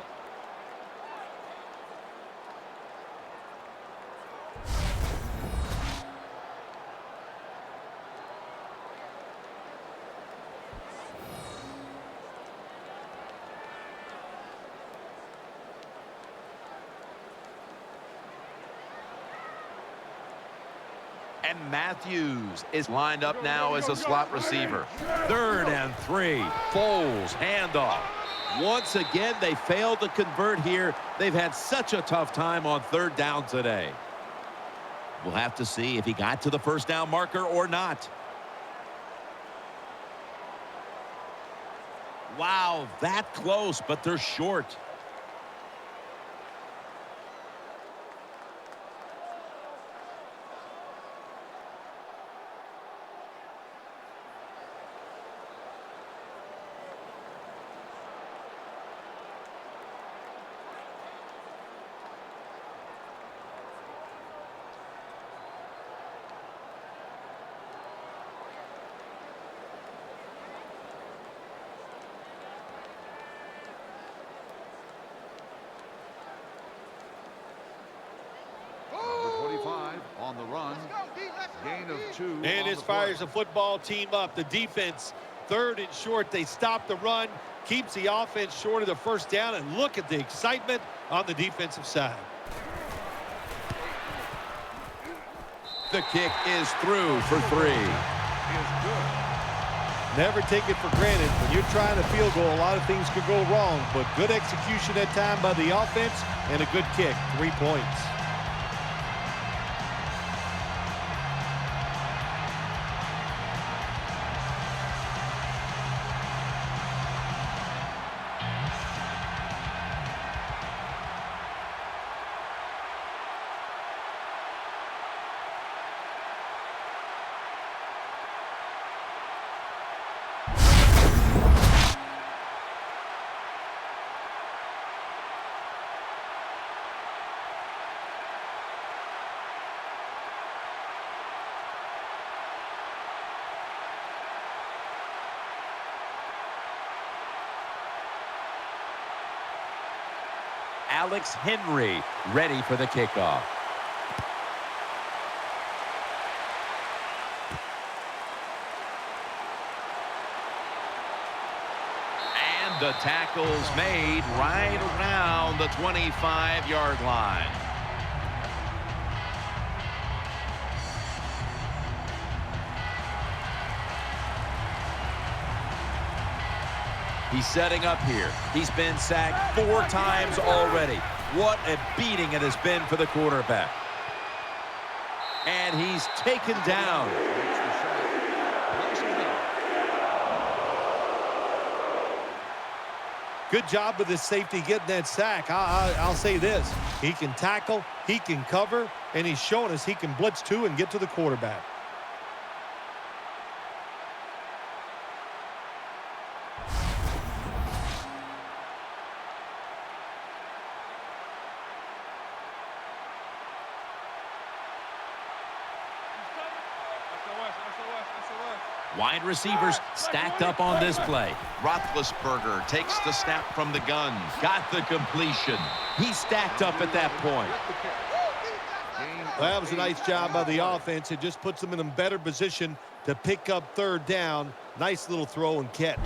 And Matthews is lined up now as a slot receiver. 3rd and 3. Foles, handoff. Once again, they failed to convert here. They've had such a tough time on 3rd down today. We'll have to see if he got to the first down marker or not. Wow, that close, but they're short. On the run, gain of 2. And this fires the football team up. The defense, 3rd and short. They stop the run, keeps the offense short of the first down, and look at the excitement on the defensive side. The kick is through for 3. Never take it for granted. When you're trying a field goal, a lot of things could go wrong, but good execution that time by the offense and a good kick, 3 points. Alex Henry ready for the kickoff. And the tackle's made right around the 25-yard line. He's setting up here. He's been sacked 4 times already. What a beating it has been for the quarterback. And he's taken down. Good job with his safety getting that sack. I'll say this. He can tackle, he can cover, and he's showing us he can blitz too and get to the quarterback. Wide receivers stacked up on this play. Roethlisberger takes the snap from the gun. Got the completion. He's stacked up at that point. Well, that was a nice job by the offense. It just puts them in a better position to pick up third down. Nice little throw and catch.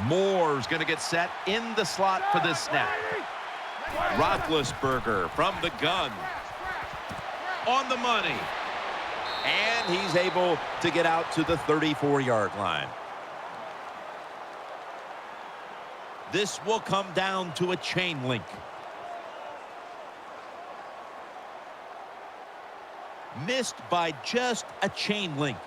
Moore's going to get set in the slot for this snap. Roethlisberger from the gun. On the money. And he's able to get out to the 34-yard line. This will come down to a chain link. Missed by just a chain link.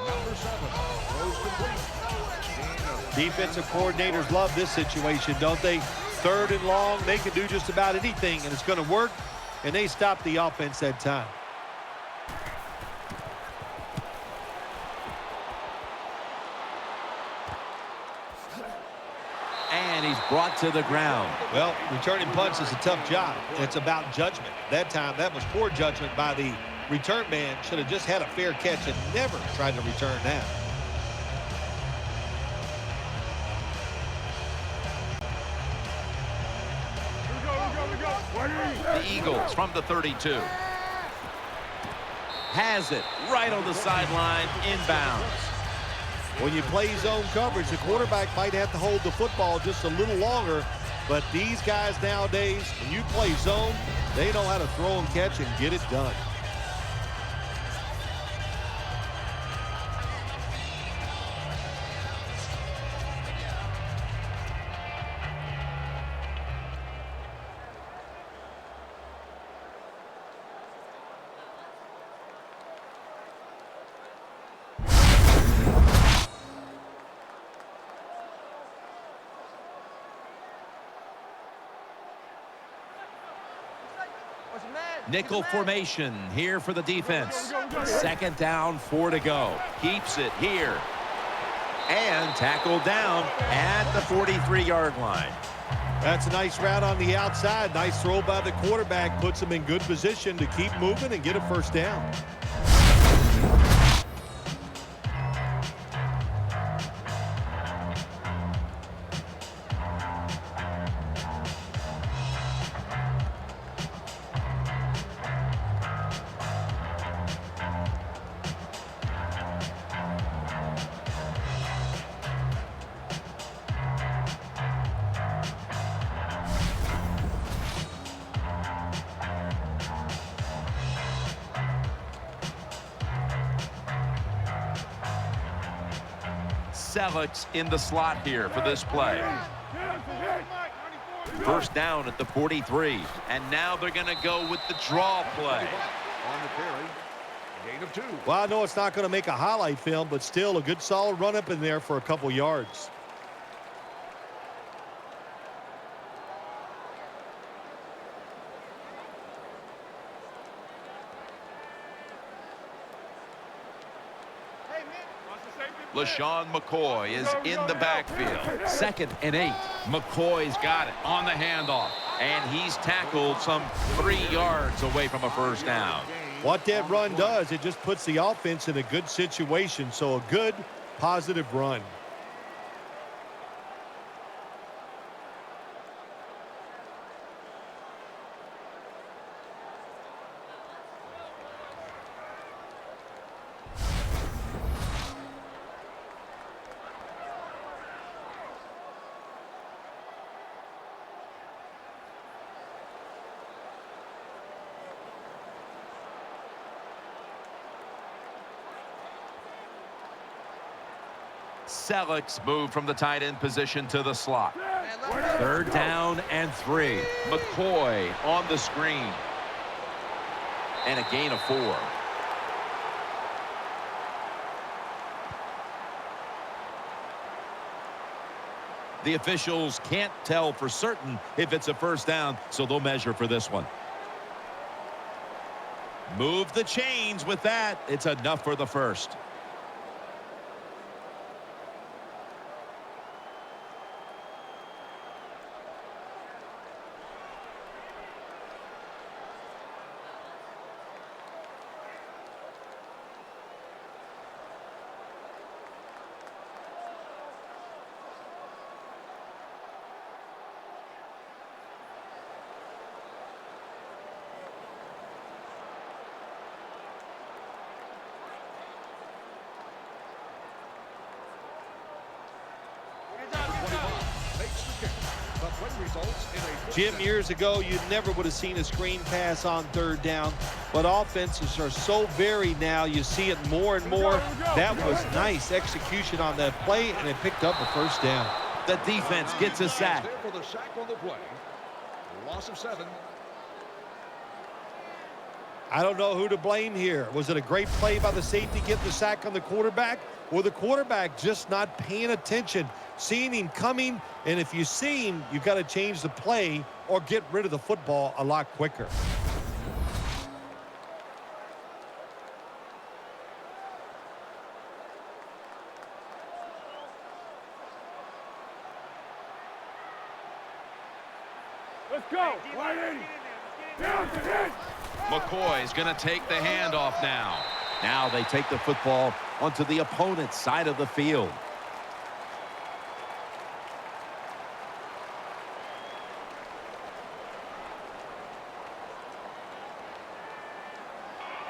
Number 7 throws complete. Defensive coordinators love this situation, don't they? Third and long, they can do just about anything, and it's going to work, and they stop the offense that time. And he's brought to the ground. Well, returning punts is a tough job. It's about judgment. That time, that was poor judgment by the return man. Should have just had a fair catch and never tried to return that. The Eagles from the 32. Has it right on the sideline, inbounds. When you play zone coverage, the quarterback might have to hold the football just a little longer, but these guys nowadays, when you play zone, they know how to throw and catch and get it done. Nickel formation here for the defense. Second down, 4 to go. Keeps it here. And tackled down at the 43-yard line. That's a nice route on the outside. Nice throw by the quarterback. Puts him in good position to keep moving and get a first down. Selleck's in the slot here for this play. First down at the 43. And now they're going to go with the draw play. On the carry, gain of 2. Well, I know it's not going to make a highlight film, but still a good solid run up in there for a couple yards. LaShawn McCoy is in the backfield. 2nd and 8. McCoy's got it on the handoff. And he's tackled some 3 yards away from a first down. What that run does, it just puts the offense in a good situation. So a good, positive run. Selleck's moved from the tight end position to the slot. 3rd down and 3. McCoy on the screen. And a gain of 4. The officials can't tell for certain if it's a 1st down, so they'll measure for this one. Move the chains with that. It's enough for the 1st. Jim, years ago, you never would have seen a screen pass on 3rd down, but offenses are so varied now. You see it more and more. That was nice execution on that play, and it picked up a 1st down. The defense gets a sack. For the sack on the play. Loss of 7. I don't know who to blame here. Was it a great play by the safety getting the sack on the quarterback, or the quarterback just not paying attention, seeing him coming? And if you see him, you've got to change the play or get rid of the football a lot quicker. Let's go. McCoy's going to take the handoff now. Now they take the football onto the opponent's side of the field.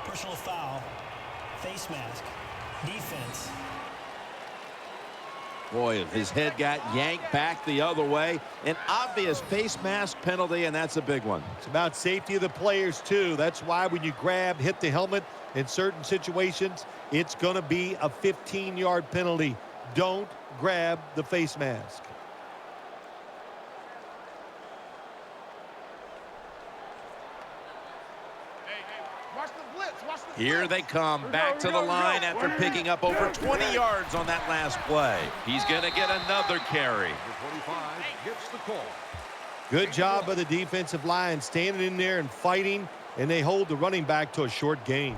Personal foul. Face mask. Defense. Boy, his head got yanked back the other way. An obvious face mask penalty, and that's a big one. It's about safety of the players, too. That's why when you grab, hit the helmet in certain situations, it's going to be a 15-yard penalty. Don't grab the face mask. Here they come back to the line after picking up over 20 yards on that last play. He's going to get another carry. Number 25 gets the call. Good job by the defensive line standing in there and fighting, and they hold the running back to a short gain.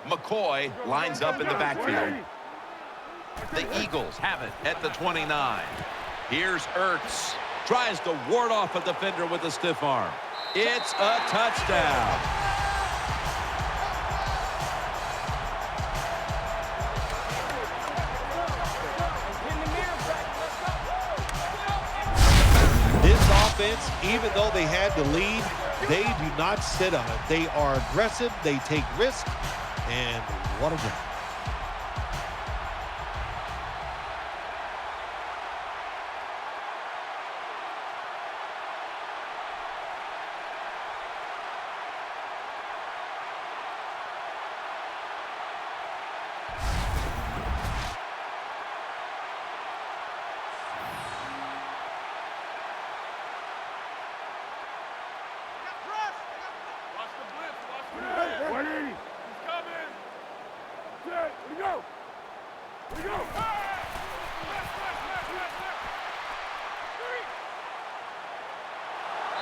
McCoy lines up in the backfield. The Eagles have it at the 29. Here's Ertz. Tries to ward off a defender with a stiff arm. It's a touchdown. This offense, even though they had the lead, they do not sit on it. They are aggressive. They take risks. And what a game.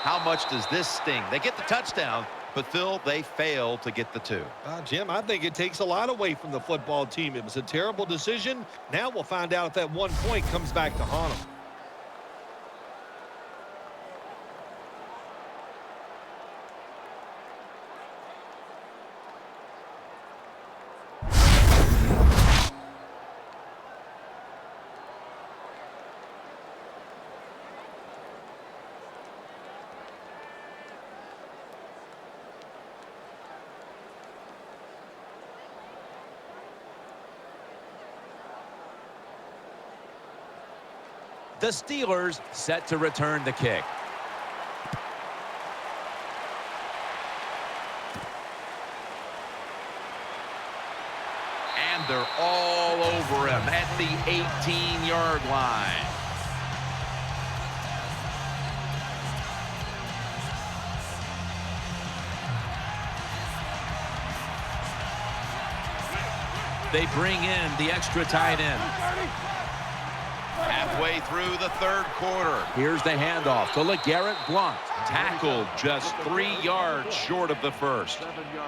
How much does this sting? They get the touchdown, but Phil, they fail to get the 2. Jim, I think it takes a lot away from the football team. It was a terrible decision. Now we'll find out if that 1 point comes back to haunt them. The Steelers set to return the kick. And they're all over him at the 18-yard line. They bring in the extra tight end. Halfway through the third quarter. Here's the handoff to LeGarrette Blount. Tackled just 3 yards short of the first.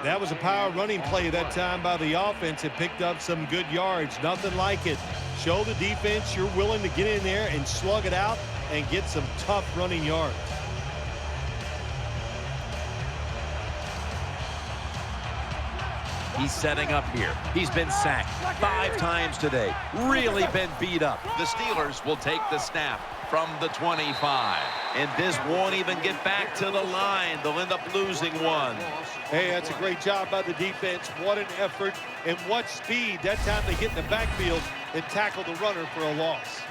That was a power running play that time by the offense. It picked up some good yards. Nothing like it. Show the defense you're willing to get in there and slug it out and get some tough running yards. He's setting up here. He's been sacked 5 times today. Really been beat up. The Steelers will take the snap from the 25. And this won't even get back to the line. They'll end up losing one. Hey, that's a great job by the defense. What an effort and what speed. That time they get in the backfield and tackle the runner for a loss.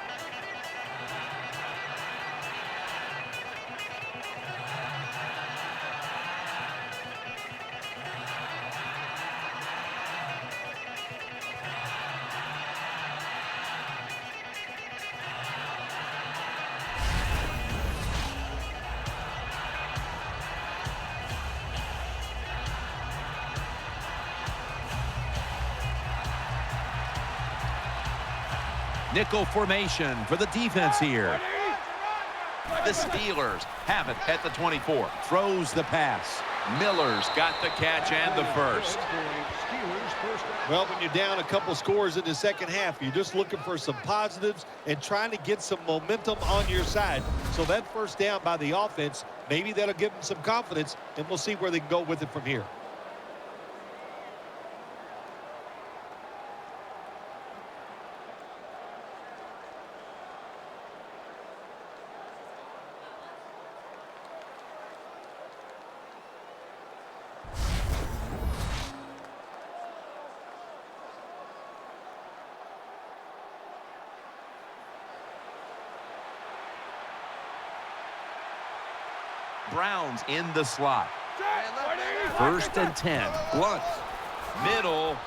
Nickel formation for the defense here. The Steelers have it at the 24. Throws the pass. Miller's got the catch and the first. Well, when you're down a couple scores in the second half, you're just looking for some positives and trying to get some momentum on your side. So that first down by the offense, maybe that'll give them some confidence, and we'll see where they can go with it from here. Browns in the slot. First and 10. Blunt. Middle.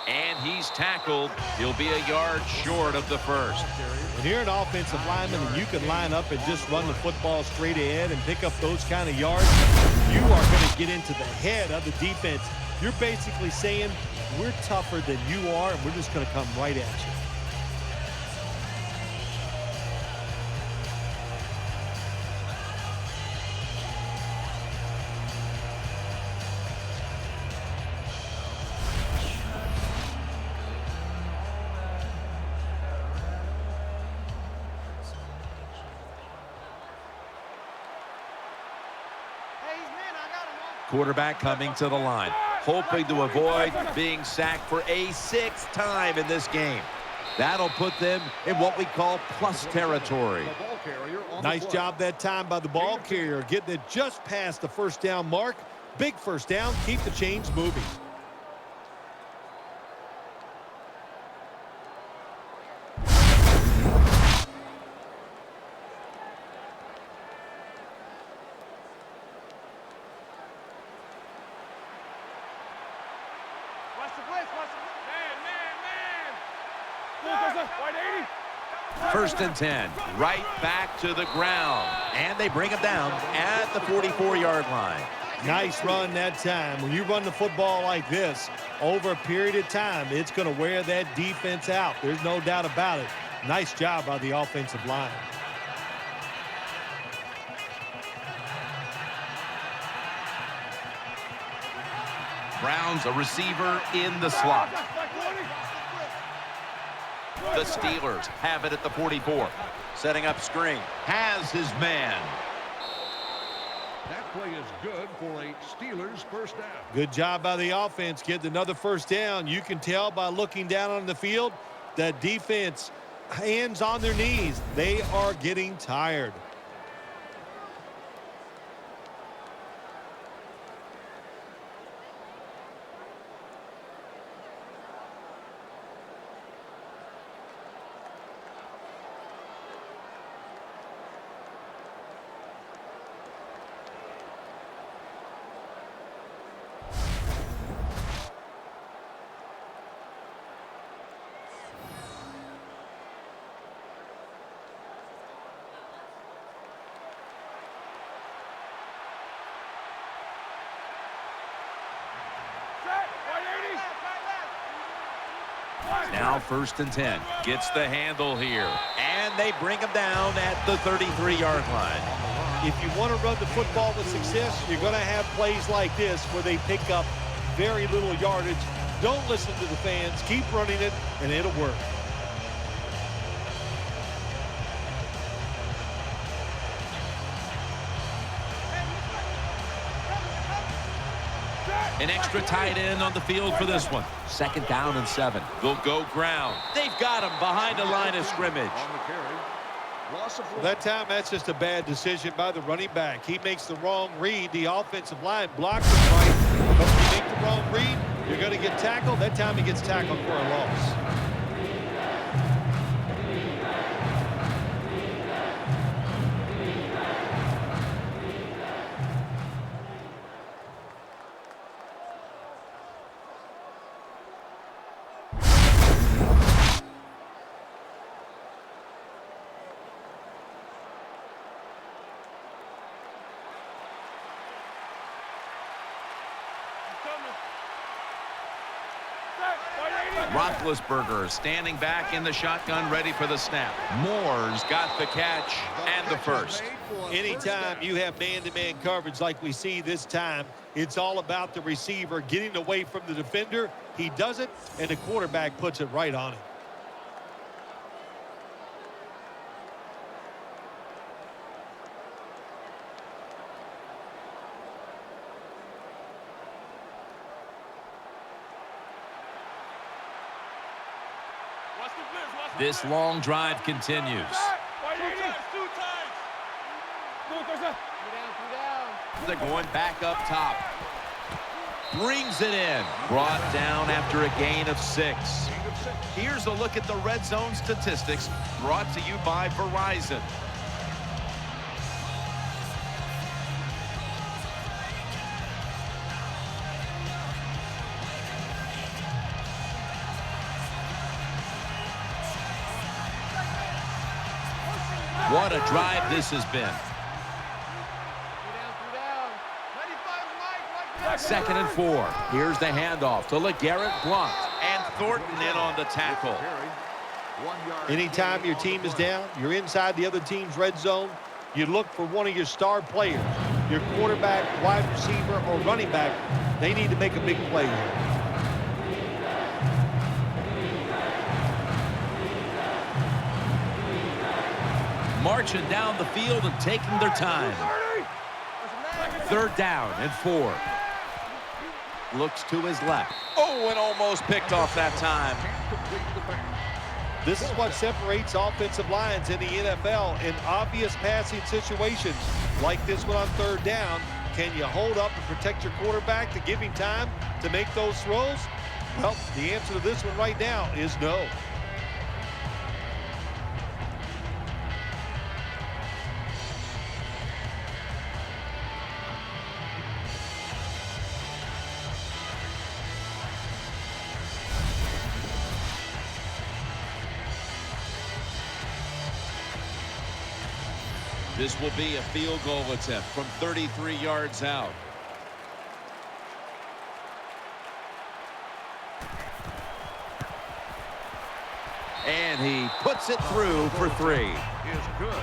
And he's tackled. He'll be a yard short of the first. When you're an offensive lineman and you can line up and just run the football straight ahead and pick up those kind of yards, you are going to get into the head of the defense. You're basically saying, we're tougher than you are, and we're just going to come right at you. Quarterback coming to the line, hoping to avoid being sacked for a 6th time in this game. That'll put them in what we call plus territory. Nice job that time by the ball carrier, getting it just past the first down mark. Big first down, keep the chains moving. First and 10. Right back to the ground. And they bring him down at the 44-yard line. Nice run that time. When you run the football like this, over a period of time, it's going to wear that defense out. There's no doubt about it. Nice job by the offensive line. Browns a receiver in the slot. The Steelers have it at the 44. Setting up screen. Has his man. That play is good for a Steelers first down. Good job by the offense getting another first down. You can tell by looking down on the field that defense, hands on their knees. They are getting tired. Now 1st and 10. Gets the handle here. And they bring him down at the 33-yard line. If you want to run the football with success, you're going to have plays like this where they pick up very little yardage. Don't listen to the fans. Keep running it, and it'll work. An extra tight end on the field for this one. 2nd down and 7. They'll go ground. They've got him behind the line of scrimmage. On the carry. Loss of one. That time, that's just a bad decision by the running back. He makes the wrong read. The offensive line blocks him right. But if you make the wrong read, you're going to get tackled. That time he gets tackled for a loss. Roethlisberger standing back in the shotgun, ready for the snap. Moore's got the catch and the first. Anytime you have man-to-man coverage like we see this time, it's all about the receiver getting away from the defender. He does it, and the quarterback puts it right on him. This long drive continues. They're going back up top. Brings it in. Brought down after a gain of 6. Here's a look at the red zone statistics brought to you by Verizon. What a drive this has been. 2nd and 4. Here's the handoff to LeGarrette Blount. And Thornton in on the tackle. Anytime your team is down, you're inside the other team's red zone, you look for one of your star players, your quarterback, wide receiver, or running back. They need to make a big play here. Marching down the field and taking their time. 3rd down and 4. Looks to his left. Oh, and almost picked off that time. This is what separates offensive lines in the NFL in obvious passing situations like this one on 3rd down. Can you hold up and protect your quarterback to give him time to make those throws? Well, the answer to this one right now is no. This will be a field goal attempt from 33 yards out. And he puts it through for 3. Is good.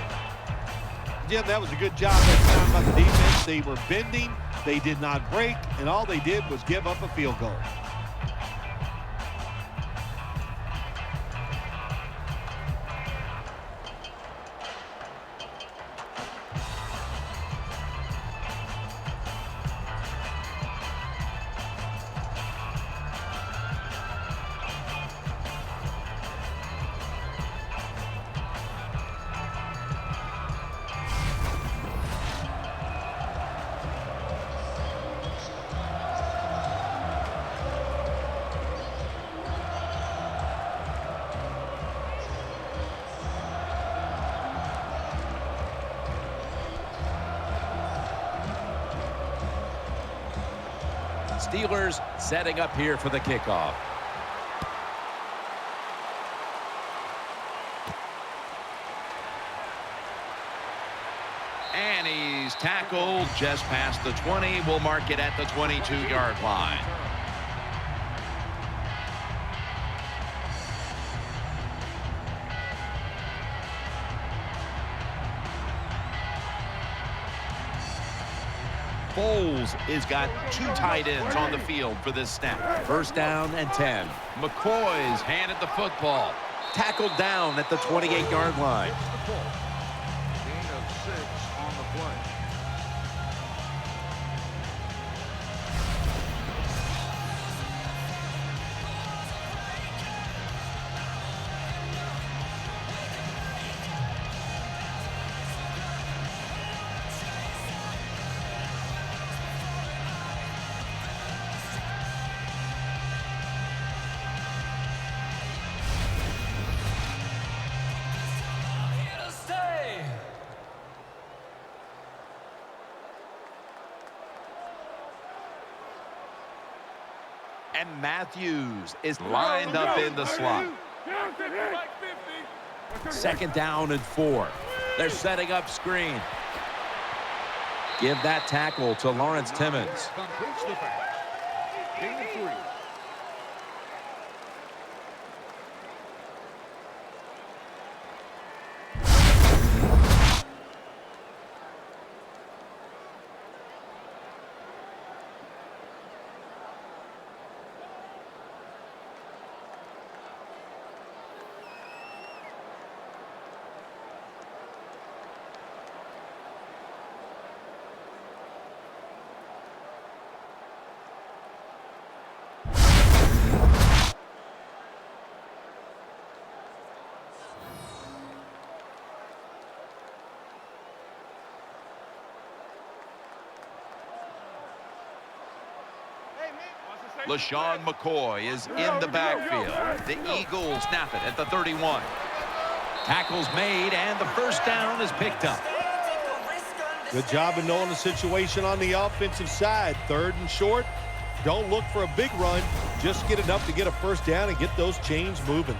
Jim, that was a good job that time by the defense. They were bending, they did not break, and all they did was give up a field goal. Steelers setting up here for the kickoff. And he's tackled just past the 20. We'll mark it at the 22-yard line. Foles has got 2 tight ends on the field for this snap. First down and 10. McCoy's handed the football. Tackled down at the 28-yard line. It's the pull. Gain of 6 on the play. And Matthews is lined up in the slot. Second down and 4. They're setting up screen. Give that tackle to Lawrence Timmons. Completes the pass. Gain of 3. LaShawn McCoy is in the backfield. The Eagles snap it at the 31. Tackle's made, and the first down is picked up. Good job of knowing the situation on the offensive side. 3rd and short. Don't look for a big run. Just get enough to get a first down and get those chains moving.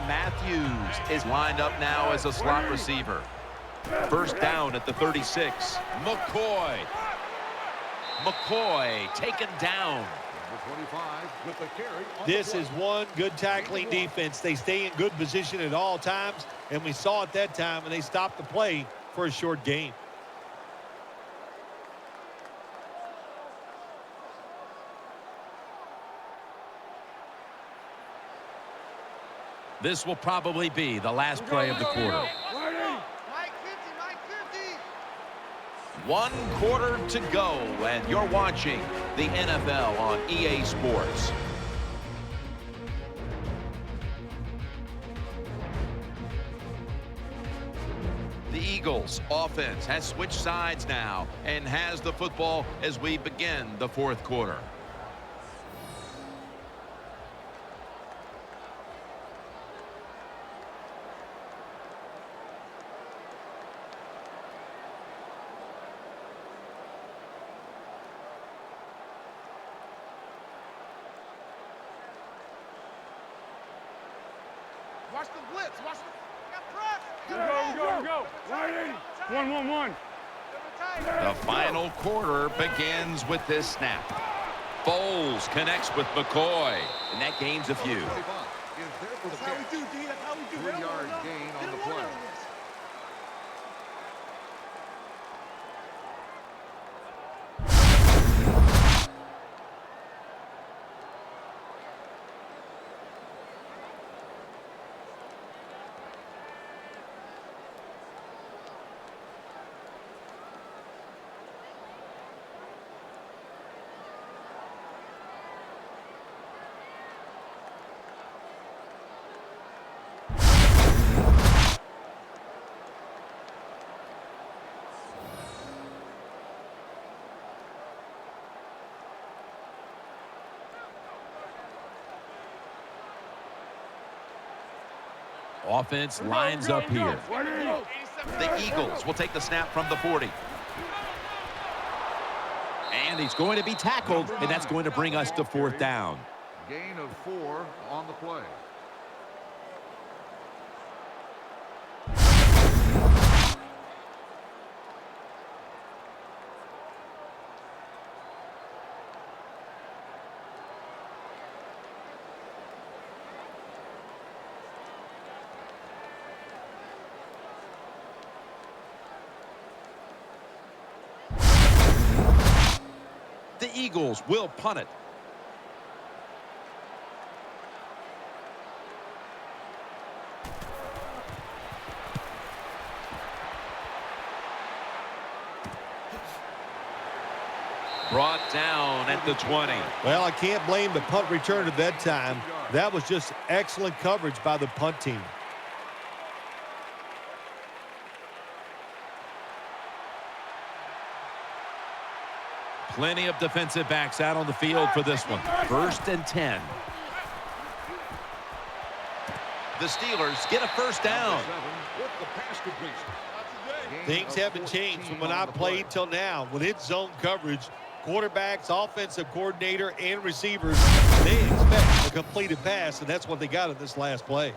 Matthews is lined up now as a slot receiver. First down at the 36. McCoy taken down. Number 25 with the carry on This the is one good tackling defense. They stay in good position at all times, and we saw it that time, and they stopped the play for a short gain. This will probably be the last play of the quarter. Mike 50, Mike 50. 1 quarter to go, and you're watching the NFL on EA Sports. The Eagles offense has switched sides now and has the football as we begin the 4th quarter. Watch the blitz. Watch the. Got press. Go. 1-1-1. The final quarter begins with this snap. Foles connects with McCoy, and that gains a few. 25 is there for the That's how we catch. do, D. That's how we do. 3-yard gain on the play. Offense lines up here. The Eagles will take the snap from the 40. And he's going to be tackled, and that's going to bring us to 4th down. Gain of 4 on the play. Eagles will punt it. Brought down at the 20. Well, I can't blame the punt return at that time. That was just excellent coverage by the punt team. Plenty of defensive backs out on the field for this one. 1st and 10. The Steelers get a first down. Things haven't changed from when I played till now. When it's zone coverage, quarterbacks, offensive coordinator, and receivers, they expect a completed pass, and that's what they got in this last play.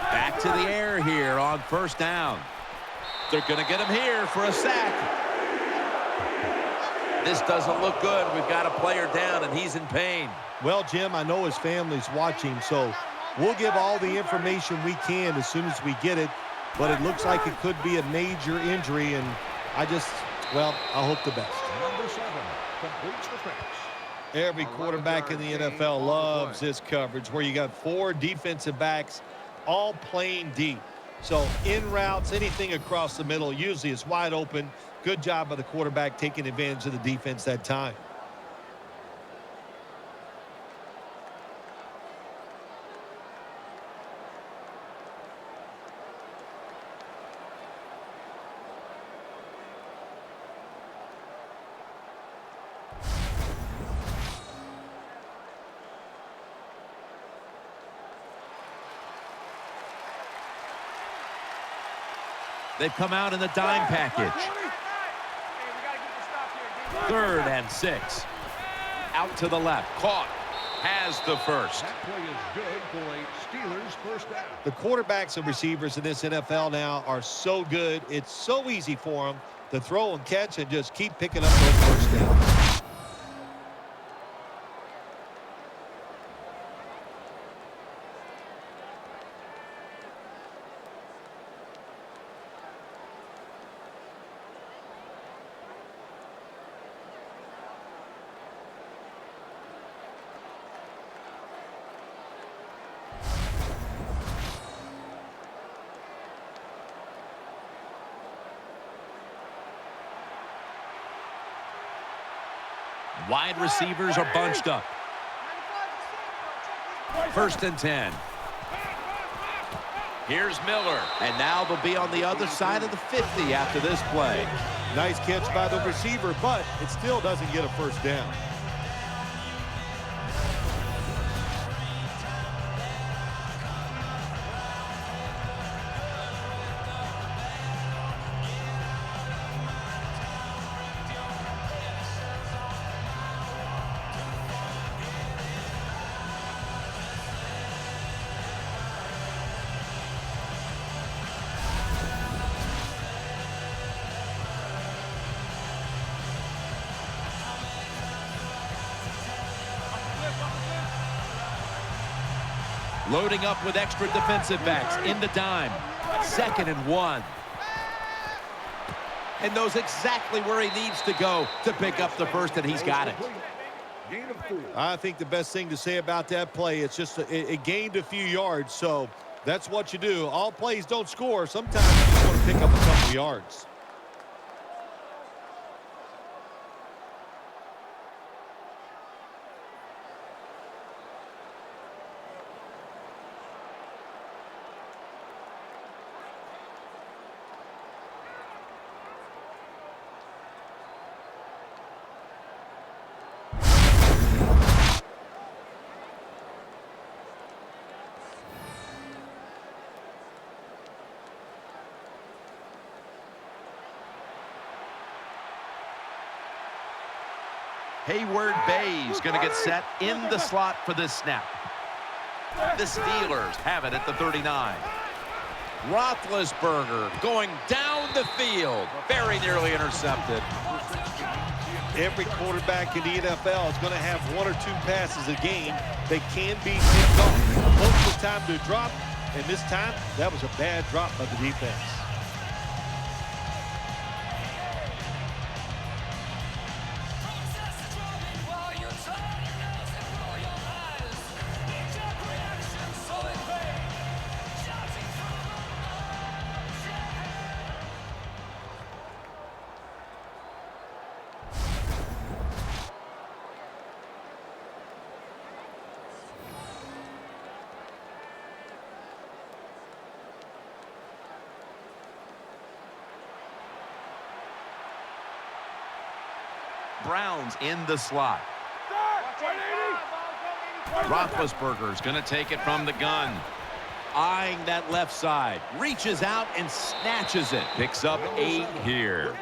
Back to the air here on 1st down. They're going to get him here for a sack. This doesn't look good. We've got a player down, and he's in pain. Well, Jim, I know his family's watching, so we'll give all the information we can as soon as we get it. But it looks like it could be a major injury, and I hope the best. Number 7 completes the pass. Every quarterback in the NFL loves this coverage where you got 4 defensive backs all playing deep. So in routes, anything across the middle usually is wide open. Good job by the quarterback taking advantage of the defense that time. They've come out in the dime package. 3rd and 6. Out to the left. Caught. Has the first. That play is good for a Steelers first down. The quarterbacks and receivers in this NFL now are so good. It's so easy for them to throw and catch and just keep picking up those first downs. Wide receivers are bunched up. 1st and 10. Here's Miller. And now they'll be on the other side of the 50 after this play. Nice catch by the receiver, but it still doesn't get a first down. Loading up with extra defensive backs in the dime. 2nd and 1. And knows exactly where he needs to go to pick up the first, and he's got it. I think the best thing to say about that play, it's just it gained a few yards, so that's what you do. All plays don't score. Sometimes you just want to pick up a couple yards. Hayward Bay's going to get set in the slot for this snap. The Steelers have it at the 39. Roethlisberger going down the field. Very nearly intercepted. Every quarterback in the NFL is going to have one or two passes a game that can be picked off. Most of the time to drop, and this time that was a bad drop by the defense. Browns in the slot. Roethlisberger's going to take it from the gun. Eyeing that left side. Reaches out and snatches it. Picks up 8 here.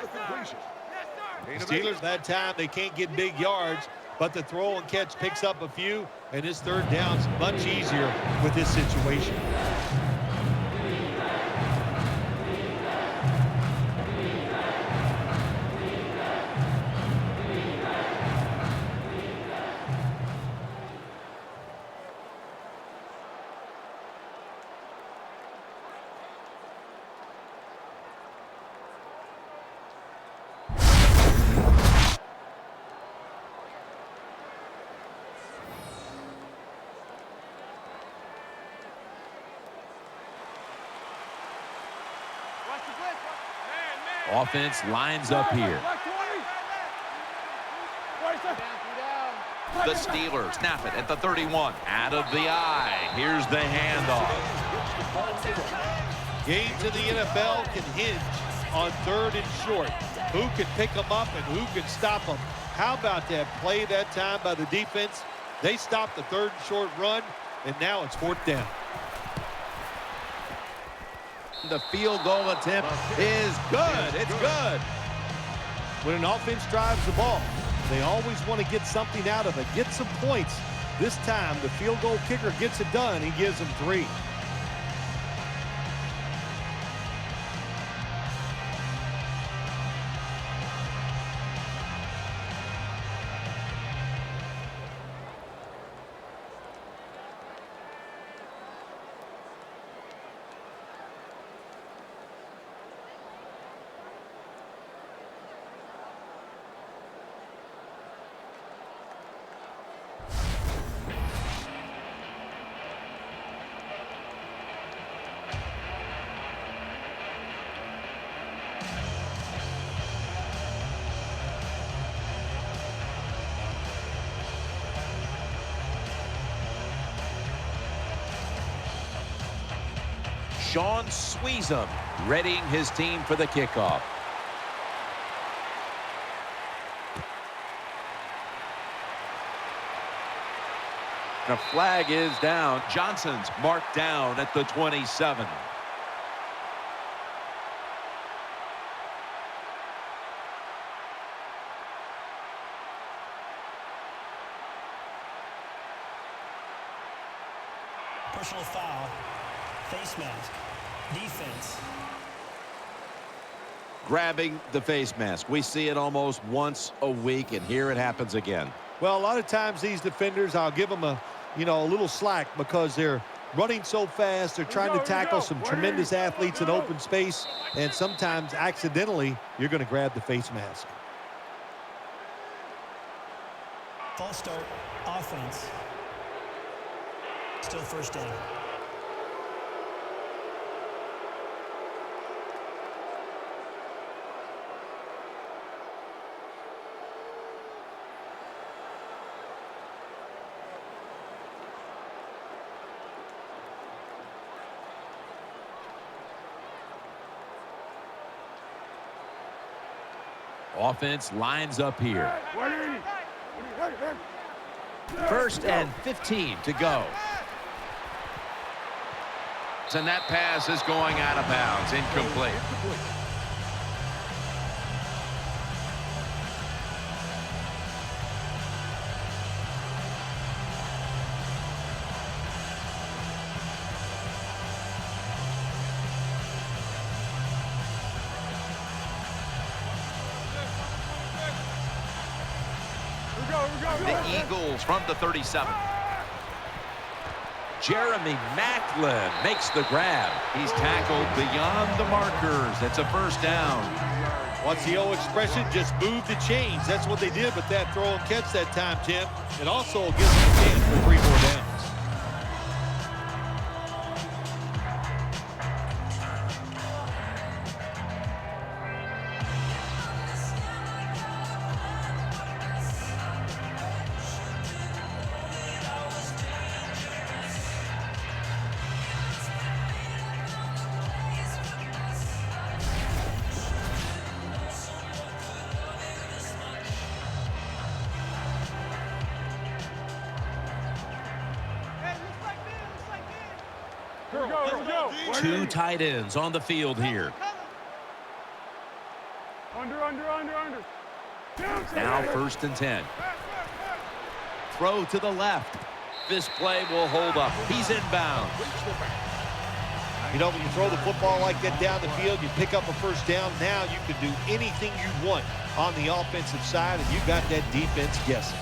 The Steelers, that time, they can't get big yards, but the throw and catch picks up a few, and this third down's much easier with this situation. Offense lines up here. The Steelers snap it at the 31. Out of the eye. Here's the handoff. Games in the NFL can hinge on 3rd and short. Who can pick them up and who can stop them? How about that play that time by the defense? They stopped the 3rd and short run, and now it's 4th down. The field goal attempt is good. It's good. When an offense drives the ball, they always want to get something out of it, get some points. This time, the field goal kicker gets it done. He gives them 3. Sean Sweezum readying his team for the kickoff. The flag is down. Johnson's marked down at the 27. Personal foul. Face mask. Defense. Grabbing the face mask. We see it almost once a week, and here it happens again. Well, a lot of times these defenders, I'll give them a little slack because they're running so fast. They're trying to tackle some tremendous athletes in open space, and sometimes accidentally you're going to grab the face mask. False start. Offense. Still 1st down. Offense lines up here. 1st and 15 to go. And that pass is going out of bounds. Incomplete. The Eagles from the 37. Jeremy Maclin makes the grab. He's tackled beyond the markers. It's a first down. What's the old expression? Just move the chains. That's what they did with that throw and catch that time, Tim. It also gives them a chance for 3 more downs. Two tight ends on the field here. Under. Now 1st and 10. Throw to the left. This play will hold up. He's inbound. You know, when you throw the football like that down the field, you pick up a first down. Now you can do anything you want on the offensive side, and you got that defense guessing.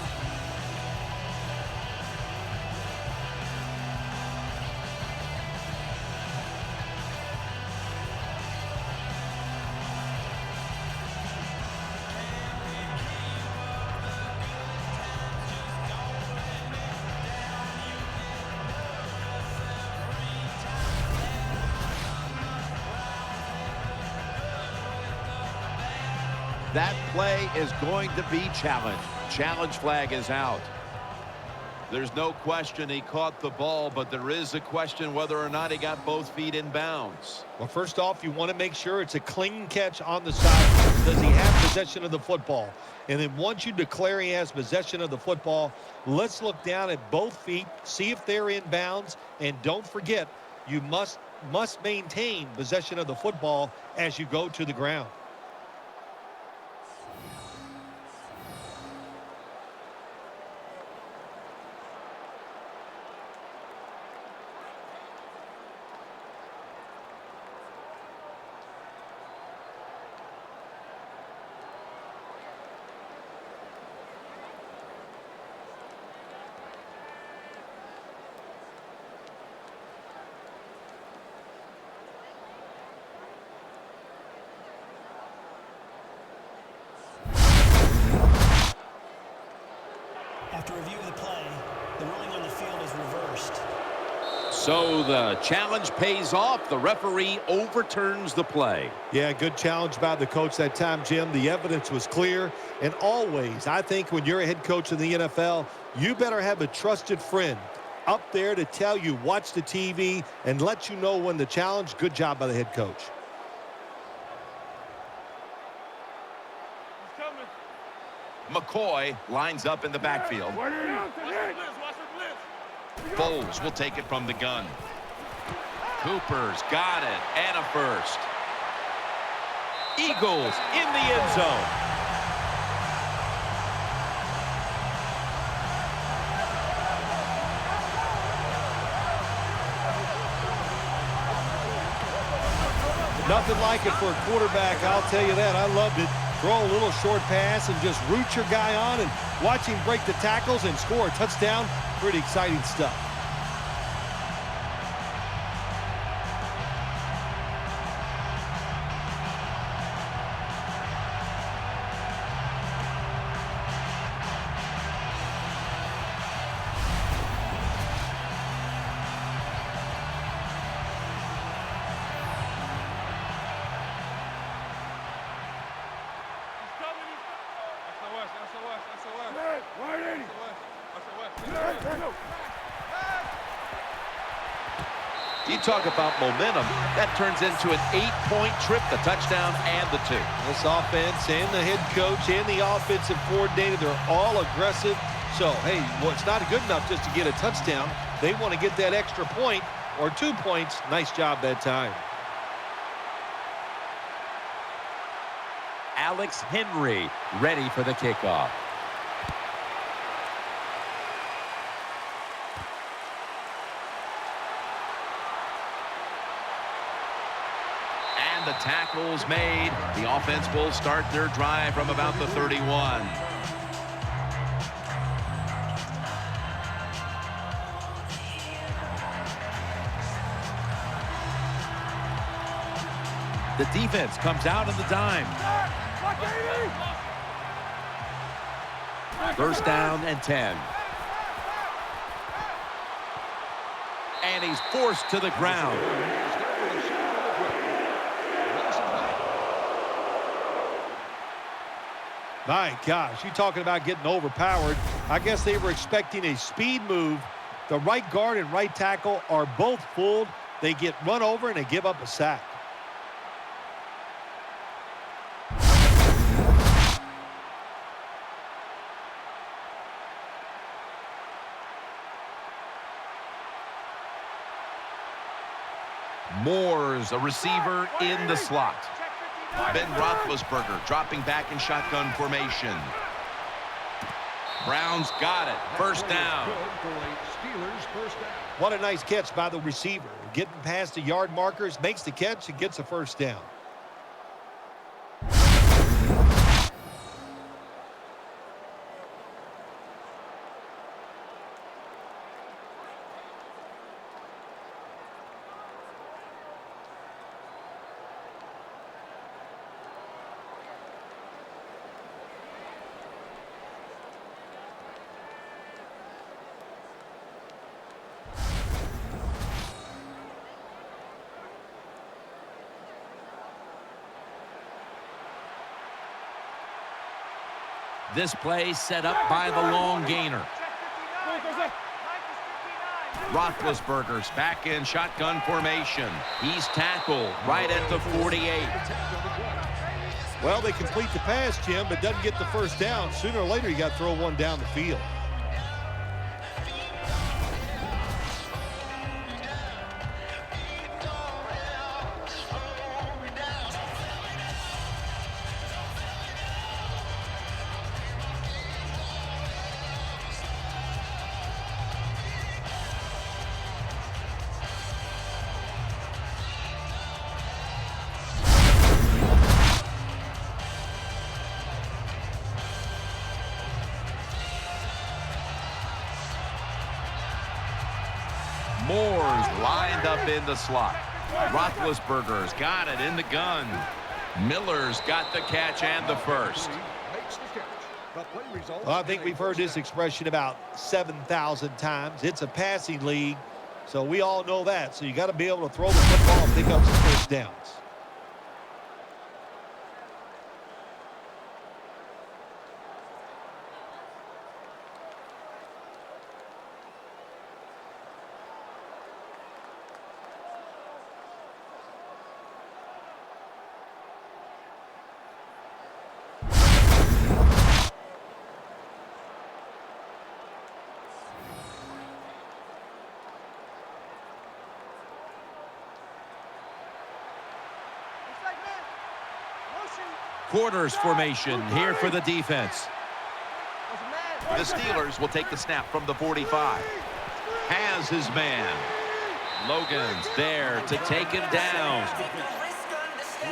That play is going to be challenged. Challenge flag is out. There's no question he caught the ball, but there is a question whether or not he got both feet in bounds. Well, first off, you want to make sure it's a clean catch on the side. Does he have possession of the football? And then once you declare he has possession of the football, let's look down at both feet, see if they're in bounds, and don't forget, you must maintain possession of the football as you go to the ground. After review of the play, the ruling on the field is reversed. So the challenge pays off. The referee overturns the play. Yeah, good challenge by the coach that time, Jim. The evidence was clear. And always, I think when you're a head coach in the NFL, you better have a trusted friend up there to tell you, watch the TV, and let you know when the challenge. Good job by the head coach. McCoy lines up in the backfield. Foles will take it from the gun. Cooper's got it, and a first. Eagles in the end zone. Nothing like it for a quarterback, I'll tell you that. I loved it. Throw a little short pass and just root your guy on and watch him break the tackles and score a touchdown. Pretty exciting stuff. You talk about momentum. That turns into an 8-point trip, the touchdown and the 2. This offense and the head coach and the offensive coordinator, they're all aggressive. So, hey, well, it's not good enough just to get a touchdown. They want to get that extra point or 2 points. Nice job that time. Alex Henry ready for the kickoff. The tackle's made. The offense will start their drive from about the 31. The defense comes out in the dime. First down and 10. And he's forced to the ground. My gosh, you talking about getting overpowered. I guess they were expecting a speed move. The right guard and right tackle are both fooled. They get run over and they give up a sack. Moore's a receiver in the slot. Ben Roethlisberger dropping back in shotgun formation. Browns got it. First down. What a nice catch by the receiver. Getting past the yard markers, makes the catch and gets a first down. This play set up by the long gainer. Roethlisberger's back in shotgun formation. He's tackled right at the 48. Well, they complete the pass, Jim, but doesn't get the first down. Sooner or later, you got to throw one down the field. Moore's lined up in the slot. Roethlisberger's got it in the gun. Miller's got the catch and the first. Well, I think we've heard this expression about 7,000 times. It's a passing league, so we all know that. So you got to be able to throw the football and pick up some first downs. Quarters formation here for the defense. The Steelers will take the snap from the 45. Has his man. Logan's there to take him down.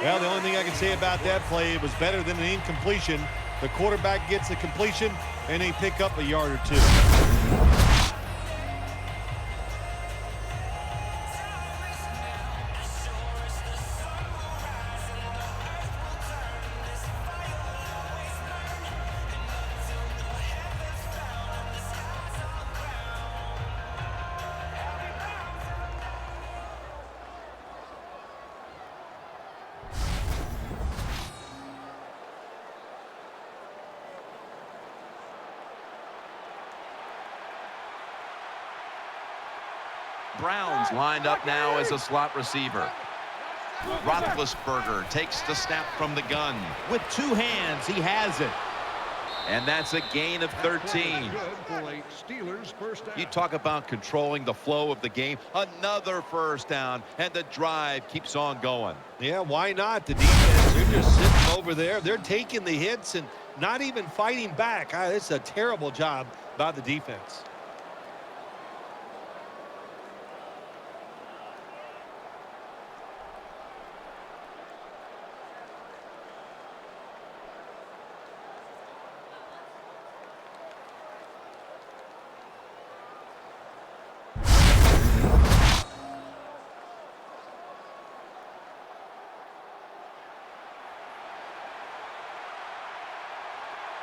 Well, the only thing I can say about that play, it was better than an incompletion. The quarterback gets the completion, and they pick up a yard or two. Browns lined up now as a slot receiver. Roethlisberger takes the snap from the gun. With two hands, he has it. And that's a gain of 13. You talk about controlling the flow of the game. Another first down, and the drive keeps on going. Yeah, why not? The defense, they're just sitting over there. They're taking the hits and not even fighting back. It's a terrible job by the defense.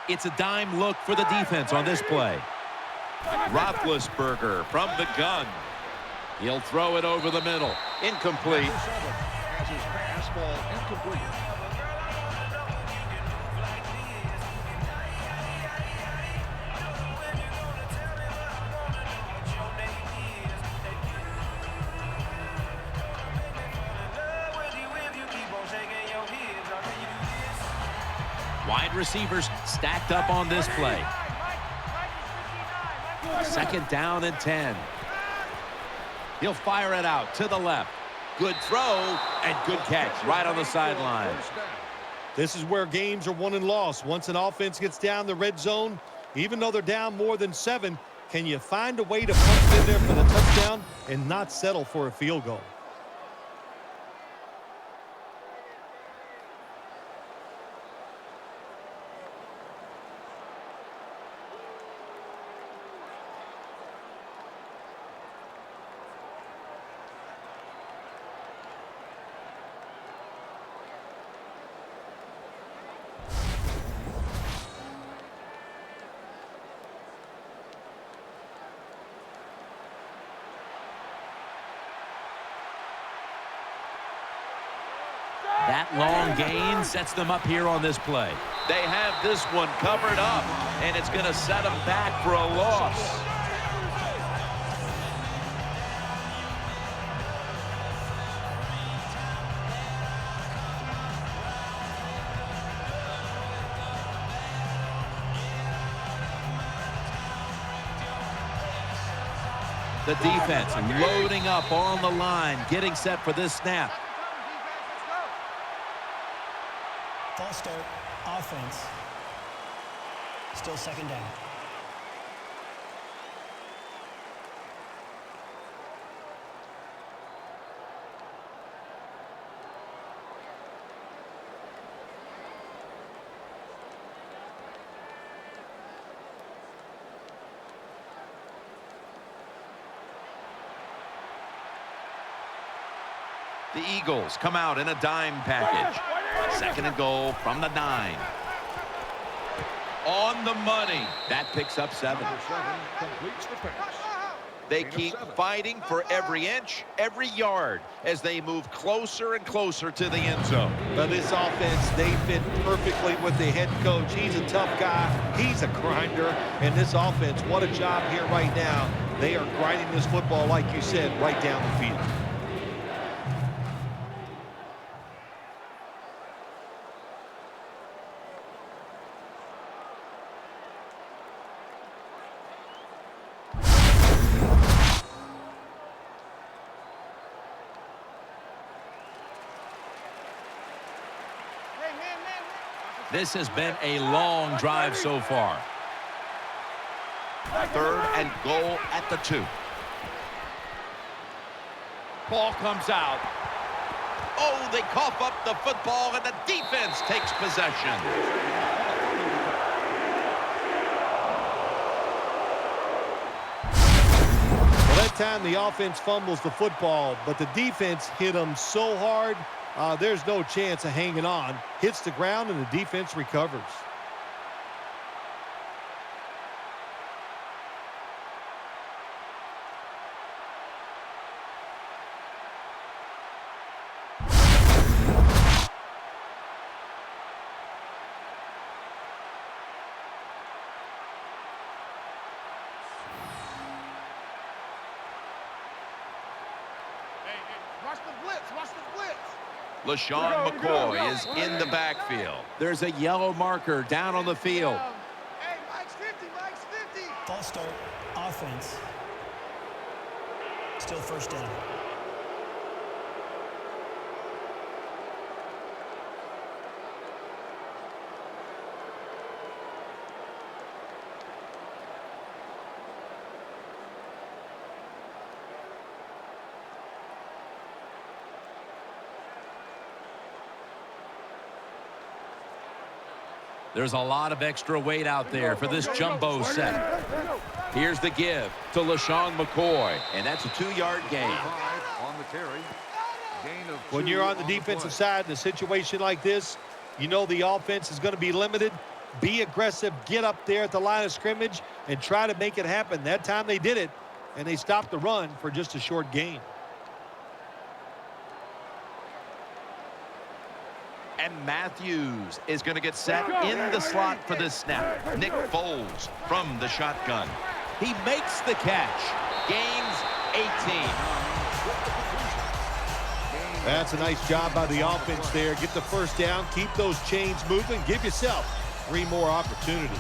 It's a dime look for the defense on this play. Roethlisberger from the gun. He'll throw it over the middle. Incomplete. As his pass ball incomplete. Wide receivers stacked up on this play. Second down and 10. He'll fire it out to the left. Good throw and good catch right on the sideline. This is where games are won and lost. Once an offense gets down the red zone, even though they're down more than 7, can you find a way to punch it in there for the touchdown and not settle for a field goal? That long gain sets them up here on this play. They have this one covered up, and it's going to set them back for a loss. The defense loading up on the line, getting set for this snap. False start, offense. Still second down. The Eagles come out in a dime package. Second and goal from the 9. On the money. That picks up 7. Number 7 completes the pass. They keep fighting for every inch, every yard as they move closer and closer to the end zone. But this offense, they fit perfectly with the head coach. He's a tough guy. He's a grinder. And this offense, what a job here right now. They are grinding this football, like you said, right down the field. This has been a long drive so far. Third and goal at the 2. Ball comes out. Oh, they cough up the football, and the defense takes possession. Well, that time the offense fumbles the football, but the defense hit them so hard, there's no chance of hanging on. Hits the ground, and the defense recovers. Watch the blitz. Watch the blitz. LaShawn McCoy is in the backfield. There's a yellow marker down on the field. Hey, Mike's 50. Mike's 50. False start, offense. Still first down. There's a lot of extra weight out there for this jumbo set. Here's the give to LaShawn McCoy, and that's a 2-yard gain. 5 on the carry. Gain of 2 When you're on the play. defensive side in a situation like this, you know the offense is going to be limited. Be aggressive, get up there at the line of scrimmage, and try to make it happen. That time they did it, and they stopped the run for just a short gain. And Matthews is going to get set in the slot for this snap. Nick Foles from the shotgun. He makes the catch. Gains 18. That's a nice job by the offense there. Get the first down, keep those chains moving, give yourself 3 more opportunities.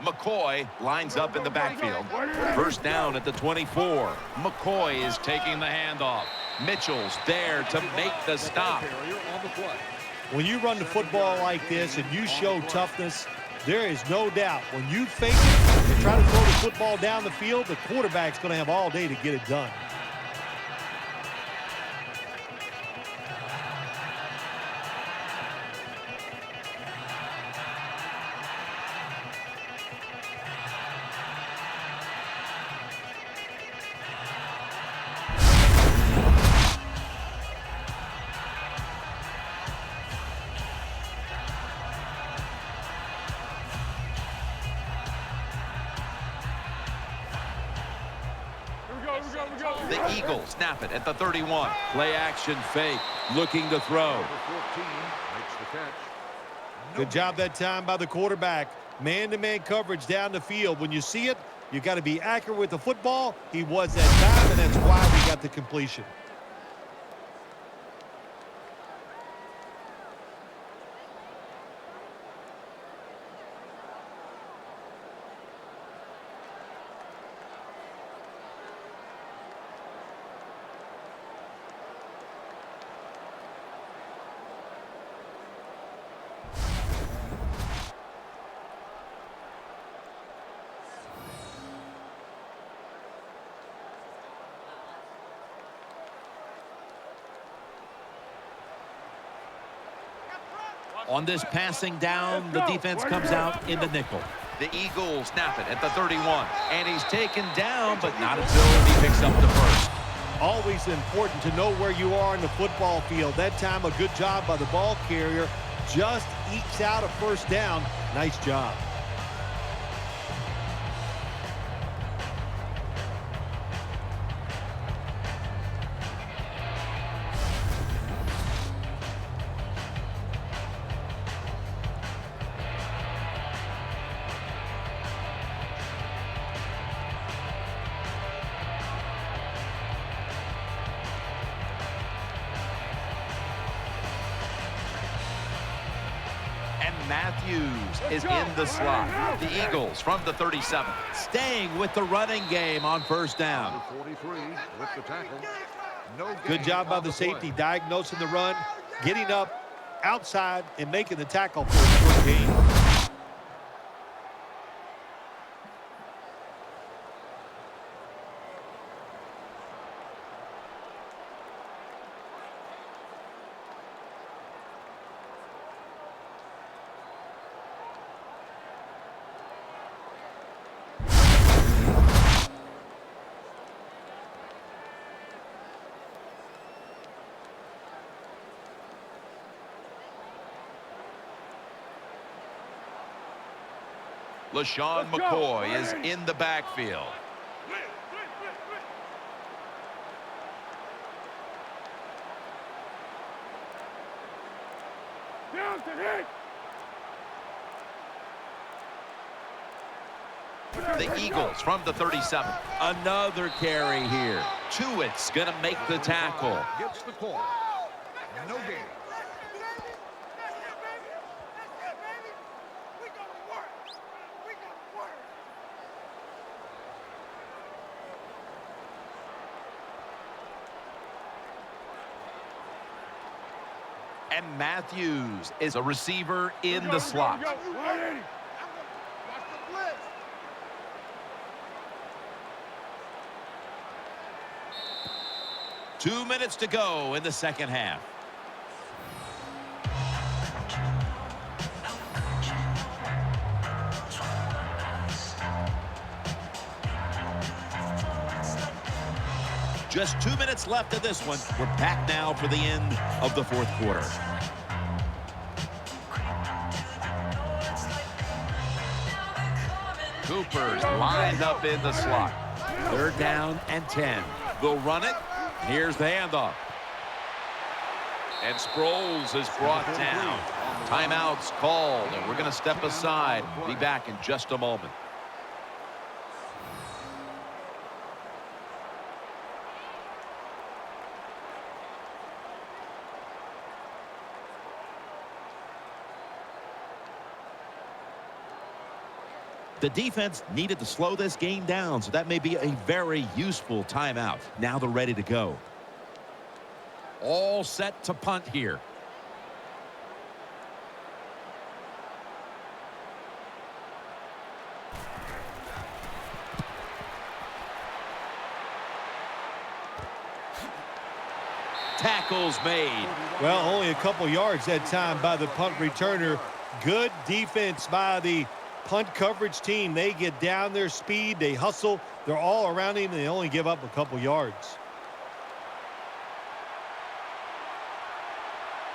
McCoy lines up in the backfield. First down at the 24. McCoy is taking the handoff. Mitchell's there to make the stop. When you run the football like this and you show toughness, there is no doubt when you fake it and try to throw the football down the field, the quarterback's going to have all day to get it done. The Eagles snap it at the 31. Play action fake. Looking to throw. Good job that time by the quarterback. Man-to-man coverage down the field. When you see it, you got to be accurate with the football. He was that time, and that's why we got the completion. On this passing down, the defense comes out in the nickel. The Eagles snap it at the 31. And he's taken down, but not until he picks up the first. Always important to know where you are in the football field. That time, a good job by the ball carrier. Just ekes out a first down. Nice job. Matthews is in the slot. The Eagles from the 37. Staying with the running game on first down. 43 with the tackle. Good job by the safety, diagnosing the run, getting up outside, and making the tackle for a short gain. LaShawn McCoy is in the backfield. The Eagles from the 37. Another carry here. Tuitt's going to make the tackle. Gets the call. No gain. And Matthews is a receiver in the slot. Watch the blitz. 2 minutes to go in the second half. Just 2 minutes left of this one. We're back now for the end of the fourth quarter. Cooper's lined up in the slot. 3rd down and 10. They'll run it. Here's the handoff. And Sproles is brought down. Timeout's called, and we're going to step aside. Be back in just a moment. The defense needed to slow this game down, so that may be a very useful timeout. Now they're ready to go. All set to punt here. Tackles made. Well, only a couple yards that time by the punt returner. Good defense by the punt coverage team. They get down their speed. They hustle. They're all around him, and they only give up a couple yards.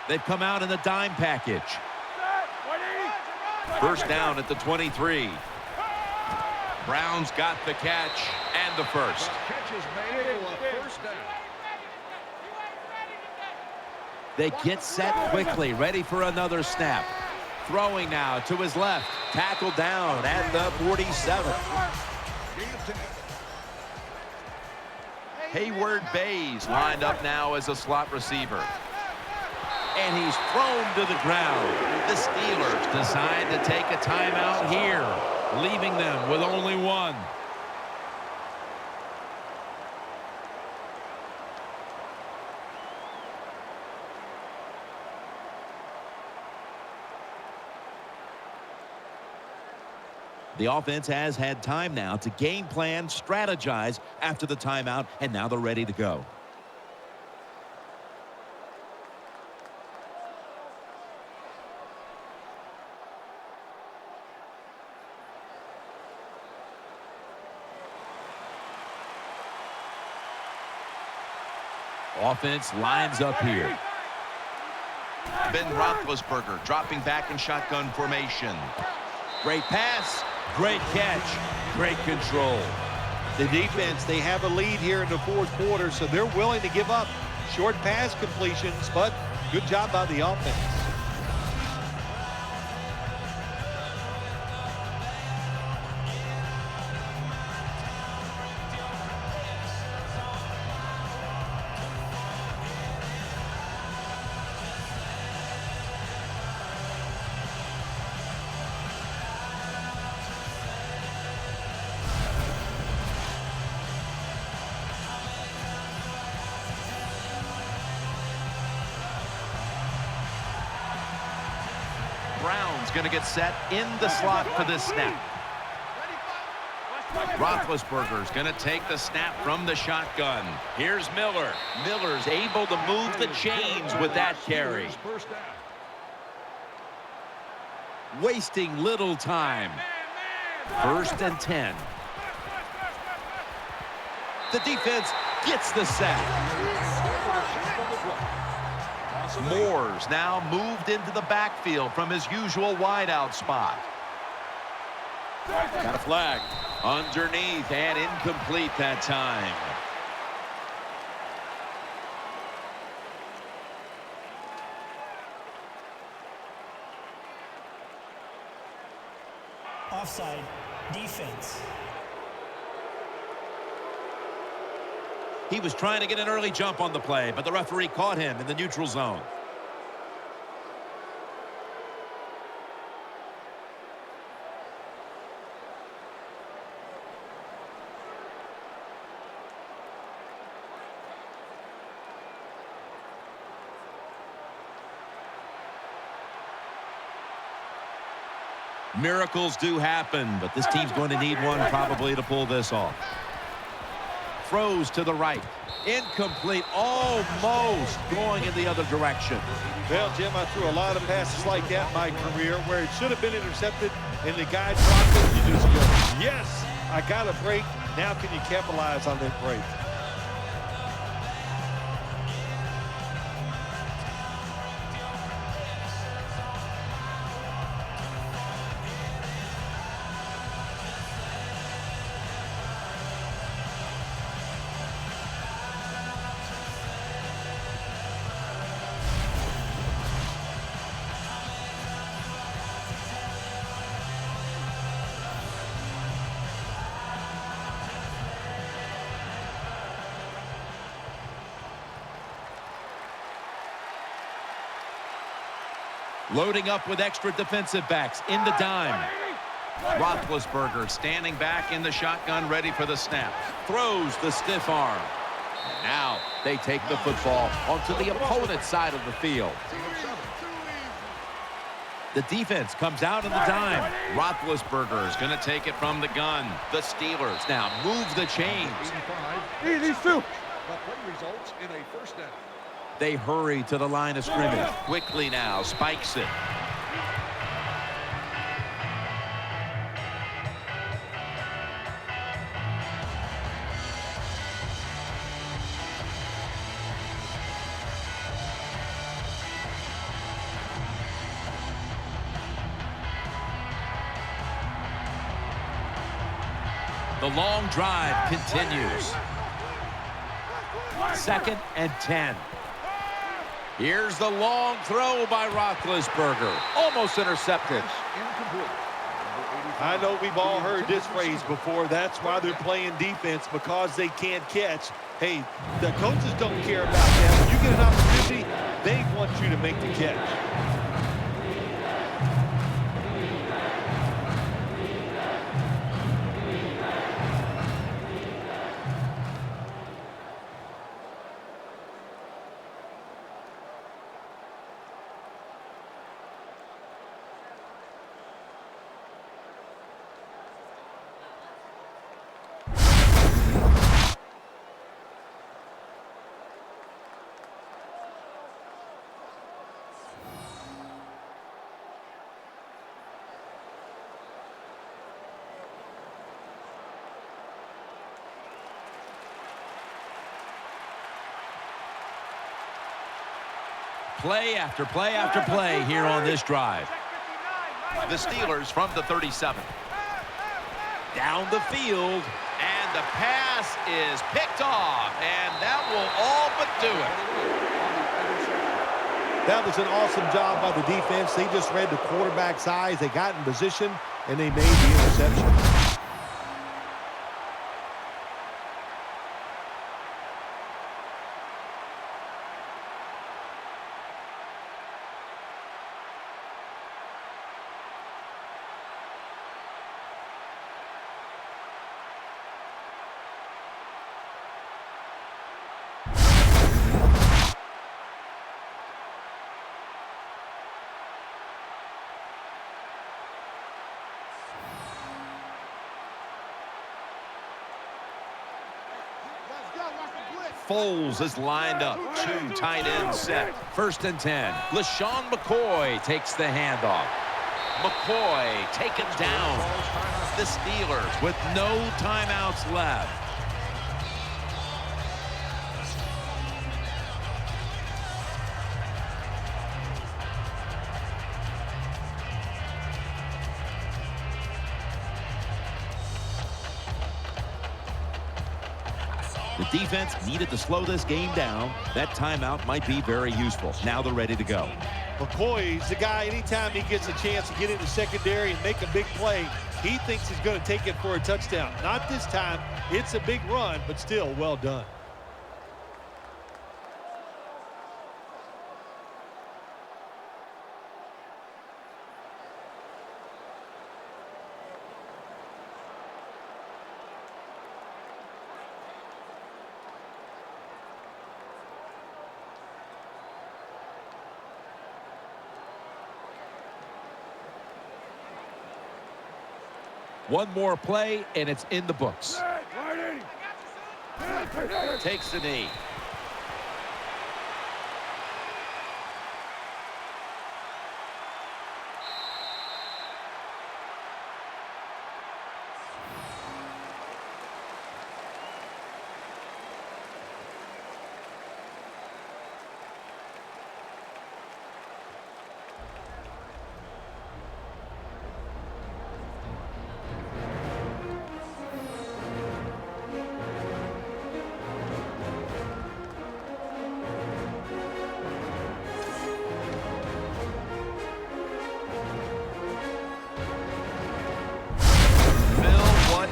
They've come out in the dime package. 1st down at the 23. Brown's got the catch and the first. Catch is made for a 1st down. They get set quickly, ready for another snap. Throwing now to his left. Tackled down at the 47. Hayward Bays lined up now as a slot receiver. And he's thrown to the ground. The Steelers decide to take a timeout here, leaving them with only one. The offense has had time now to game plan, strategize after the timeout, and now they're ready to go. Offense lines up here. Ben Roethlisberger dropping back in shotgun formation. Great pass, great catch, great control. The defense, they have a lead here in the fourth quarter, so they're willing to give up short pass completions, but good job by the offense. Brown's going to get set in the slot for this snap. Roethlisberger's going to take the snap from the shotgun. Here's Miller. Miller's able to move the chains with that carry. Wasting little time. 1st and 10. The defense gets the sack. Moore's now moved into the backfield from his usual wideout spot. Got a flag. Underneath and incomplete that time. Offside. Defense. He was trying to get an early jump on the play, but the referee caught him in the neutral zone. Miracles do happen, but this team's going to need one probably to pull this off. Throws to the right. Incomplete, almost going in the other direction. Well, Jim, I threw a lot of passes like that in my career where it should have been intercepted and the guy dropped it. You just go, yes, I got a break. Now can you capitalize on that break? Loading up with extra defensive backs in the dime. Roethlisberger standing back in the shotgun, ready for the snap. Throws the stiff arm. Now they take the football onto the opponent's side of the field. The defense comes out in the dime. Roethlisberger is going to take it from the gun. The Steelers now move the chains. These two. The play results in a first down. They hurry to the line of scrimmage. Quickly now, spikes it. The long drive continues. 2nd and 10. Here's the long throw by Roethlisberger. Almost intercepted. Incomplete. I know we've all heard this phrase before. That's why they're playing defense, because they can't catch. Hey, the coaches don't care about that. When you get an opportunity, they want you to make the catch. Play after play after play here on this drive. The Steelers from the 37. Down the field. And the pass is picked off, and that will all but do it. That was an awesome job by the defense. They just read the quarterback's eyes. They got in position, and they made the interception. Foles is lined up. 2 tight ends set. 1st and 10. LaShawn McCoy takes the handoff. McCoy taken down. The Steelers with no timeouts left. The defense needed to slow this game down. That timeout might be very useful. Now they're ready to go. McCoy's the guy, anytime he gets a chance to get into secondary and make a big play, he thinks he's going to take it for a touchdown. Not this time. It's a big run, but still well done. One more play, and it's in the books. Takes the knee.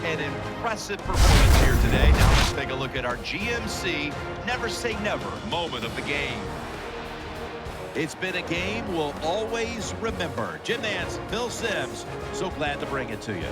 An impressive performance here today. Now let's take a look at our GMC Never Say Never moment of the game. It's been a game we'll always remember. Jim Nantz, Phil Simms, so glad to bring it to you.